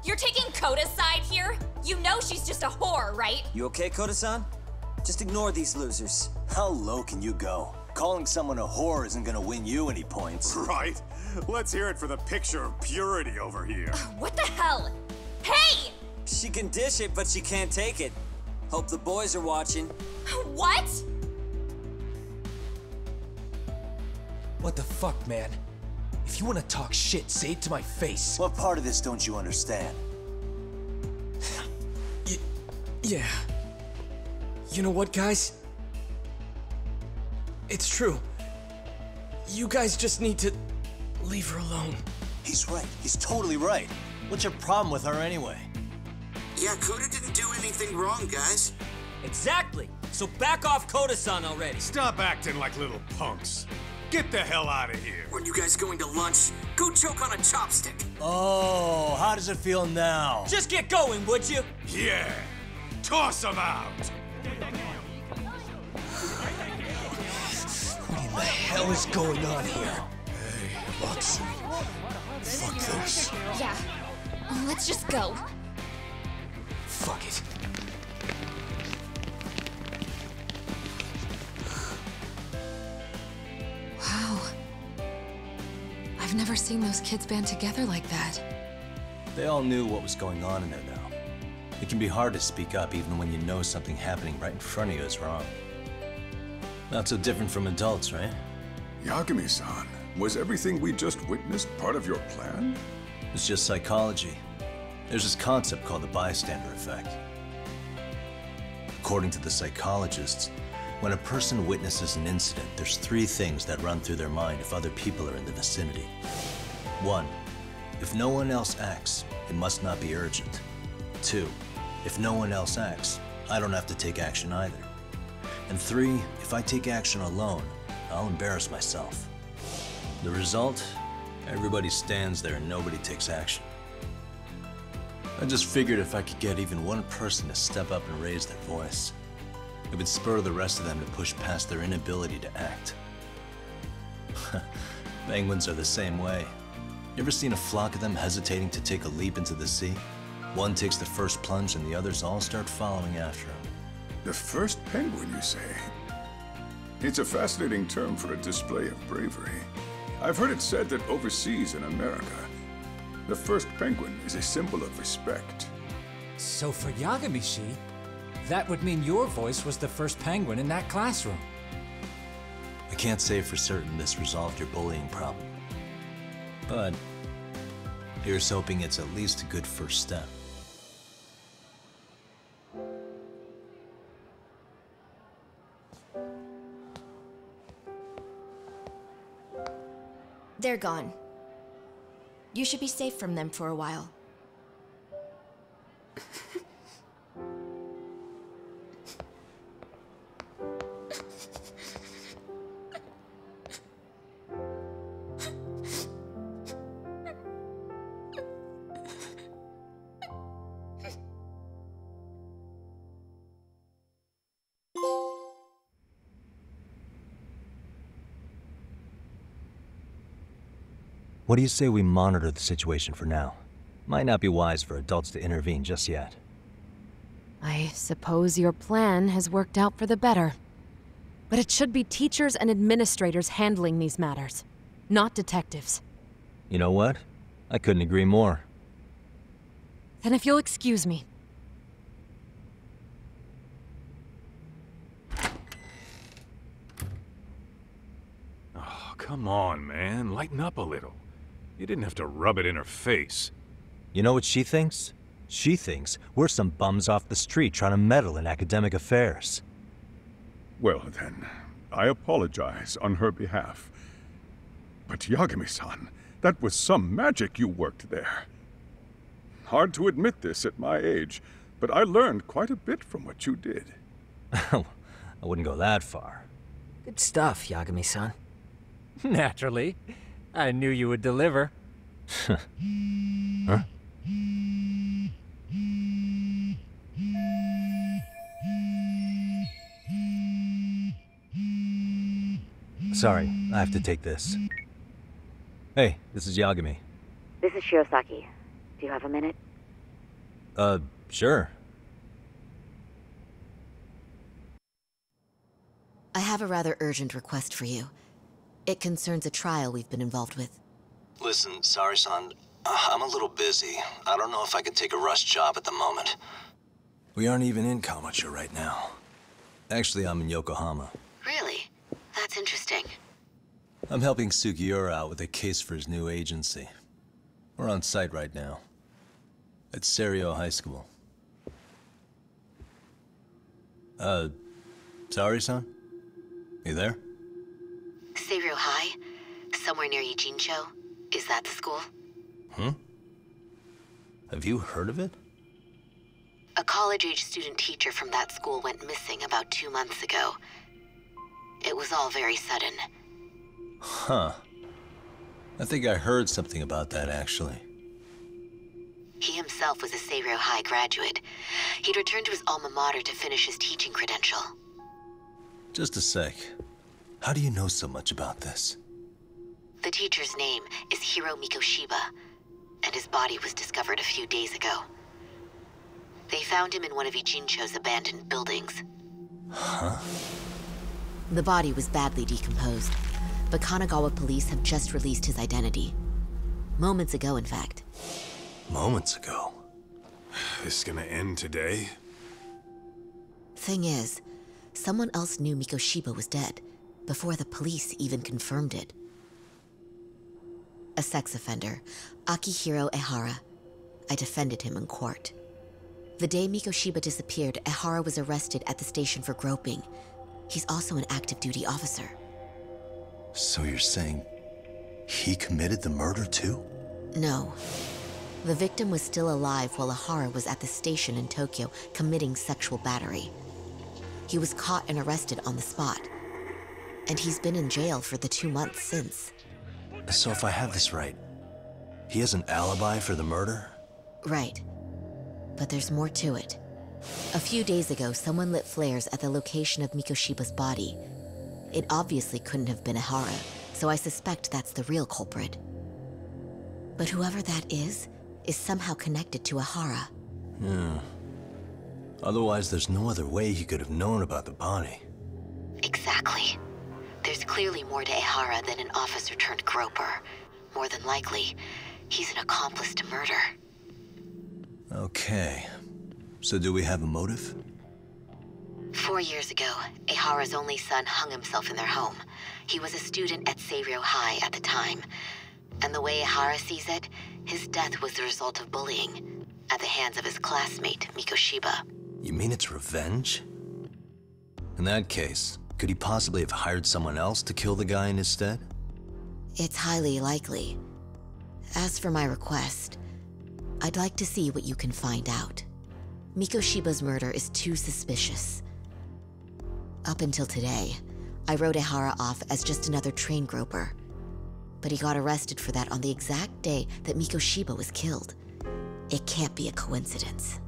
You're taking Koda's side here? You know she's just a whore, right? You okay, Koda-san? Just ignore these losers. How low can you go? Calling someone a whore isn't gonna win you any points. Right. Let's hear it for the picture of purity over here. What the hell? Hey! She can dish it, but she can't take it. Hope the boys are watching. What? What the fuck, man? If you want to talk shit, say it to my face. What part of this don't you understand? Yeah. You know what, guys? It's true. You guys just need to leave her alone. He's right. He's totally right. What's your problem with her anyway? Yeah, Koda didn't do anything wrong, guys. Exactly. So back off Koda-san already. Stop acting like little punks. Get the hell out of here. When you guys going to lunch, go choke on a chopstick. Oh, how does it feel now? Just get going, would you? Yeah. Toss them out. What in the hell is going on here? Hey, Matsu. Fuck this. Yeah. Let's just go. Fuck it. Wow. I've never seen those kids band together like that. They all knew what was going on in there now. It can be hard to speak up even when you know something happening right in front of you is wrong. Not so different from adults, right? Yagami-san, was everything we just witnessed part of your plan? It's just psychology. There's this concept called the bystander effect. According to the psychologists, when a person witnesses an incident, there's 3 things that run through their mind if other people are in the vicinity. 1, if no one else acts, it must not be urgent. 2, if no one else acts, I don't have to take action either. And 3, if I take action alone, I'll embarrass myself. The result? Everybody stands there and nobody takes action. I just figured if I could get even one person to step up and raise their voice, it would spur the rest of them to push past their inability to act. Penguins are the same way. You ever seen a flock of them hesitating to take a leap into the sea? One takes the first plunge and the others all start following after him. The first penguin, you say? It's a fascinating term for a display of bravery. I've heard it said that overseas in America, the first penguin is a symbol of respect. So for Yagami-shi, that would mean your voice was the first penguin in that classroom. I can't say for certain this resolved your bullying problem. But here's hoping it's at least a good first step. They're gone. You should be safe from them for a while. What do you say we monitor the situation for now? Might not be wise for adults to intervene just yet. I suppose your plan has worked out for the better. But it should be teachers and administrators handling these matters, not detectives. You know what? I couldn't agree more. Then if you'll excuse me. Oh, come on, man. Lighten up a little. You didn't have to rub it in her face. You know what she thinks? She thinks we're some bums off the street trying to meddle in academic affairs. Well then, I apologize on her behalf. But Yagami-san, that was some magic you worked there. Hard to admit this at my age, but I learned quite a bit from what you did. I wouldn't go that far. Good stuff, Yagami-san. Naturally. I knew you would deliver. Huh? Sorry, I have to take this. Hey, this is Yagami. This is Shirosaki. Do you have a minute? Sure. I have a rather urgent request for you. It concerns a trial we've been involved with. Listen, sorry-san, I'm a little busy. I don't know if I could take a rush job at the moment. We aren't even in Kamucha right now. Actually, I'm in Yokohama. Really? That's interesting. I'm helping Sugiura out with a case for his new agency. We're on site right now. At Serio High School. Sorry-san? You there? Serio High? Somewhere near Ijincho? Is that the school? Have you heard of it? A college-age student teacher from that school went missing about 2 months ago. It was all very sudden. Huh. I think I heard something about that, actually. He himself was a Serio High graduate. He'd returned to his alma mater to finish his teaching credential. Just a sec. How do you know so much about this? The teacher's name is Hiro Mikoshiba, and his body was discovered a few days ago. They found him in one of Ijincho's abandoned buildings. Huh? The body was badly decomposed, but Kanagawa police have just released his identity. Moments ago, in fact. Moments ago? This gonna end today? Thing is, someone else knew Mikoshiba was dead, before the police even confirmed it. A sex offender, Akihiro Ehara. I defended him in court. The day Mikoshiba disappeared, Ehara was arrested at the station for groping. He's also an active duty officer. So you're saying he committed the murder too? No. The victim was still alive while Ehara was at the station in Tokyo committing sexual battery. He was caught and arrested on the spot. And he's been in jail for the 2 months since. So if I have this right, he has an alibi for the murder? Right. But there's more to it. A few days ago, someone lit flares at the location of Mikoshiba's body. It obviously couldn't have been Ehara, so I suspect that's the real culprit. But whoever that is somehow connected to Ehara. Yeah. Otherwise, there's no other way he could have known about the body. Exactly. There's clearly more to Ehara than an officer-turned-groper. More than likely, he's an accomplice to murder. Okay. So do we have a motive? 4 years ago, Ehara's only son hung himself in their home. He was a student at Serio High at the time. And the way Ehara sees it, his death was the result of bullying at the hands of his classmate, Mikoshiba. You mean it's revenge? In that case, could he possibly have hired someone else to kill the guy in his stead? It's highly likely. As for my request, I'd like to see what you can find out. Mikoshiba's murder is too suspicious. Up until today, I wrote Ehara off as just another train groper. But he got arrested for that on the exact day that Mikoshiba was killed. It can't be a coincidence.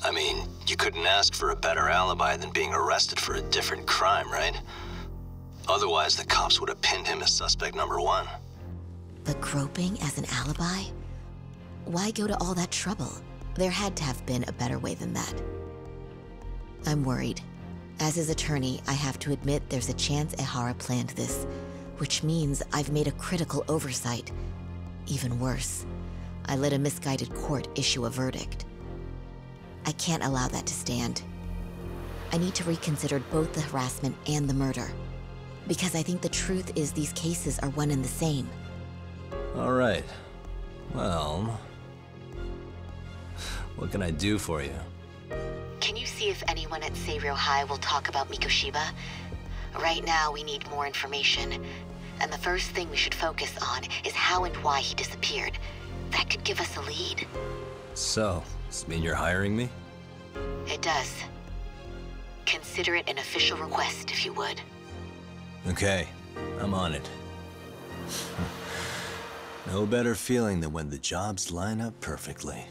I mean, you couldn't ask for a better alibi than being arrested for a different crime, right? Otherwise, the cops would have pinned him as suspect number 1. But groping as an alibi? Why go to all that trouble? There had to have been a better way than that. I'm worried. As his attorney, I have to admit there's a chance Ehara planned this, which means I've made a critical oversight. Even worse, I let a misguided court issue a verdict. I can't allow that to stand. I need to reconsider both the harassment and the murder, because I think the truth is these cases are one and the same. All right. Well, what can I do for you? Can you see if anyone at Serio High will talk about Mikoshiba? Right now, we need more information. And the first thing we should focus on is how and why he disappeared. That could give us a lead. So, does this mean you're hiring me? It does. Consider it an official request, if you would. Okay, I'm on it. No better feeling than when the jobs line up perfectly.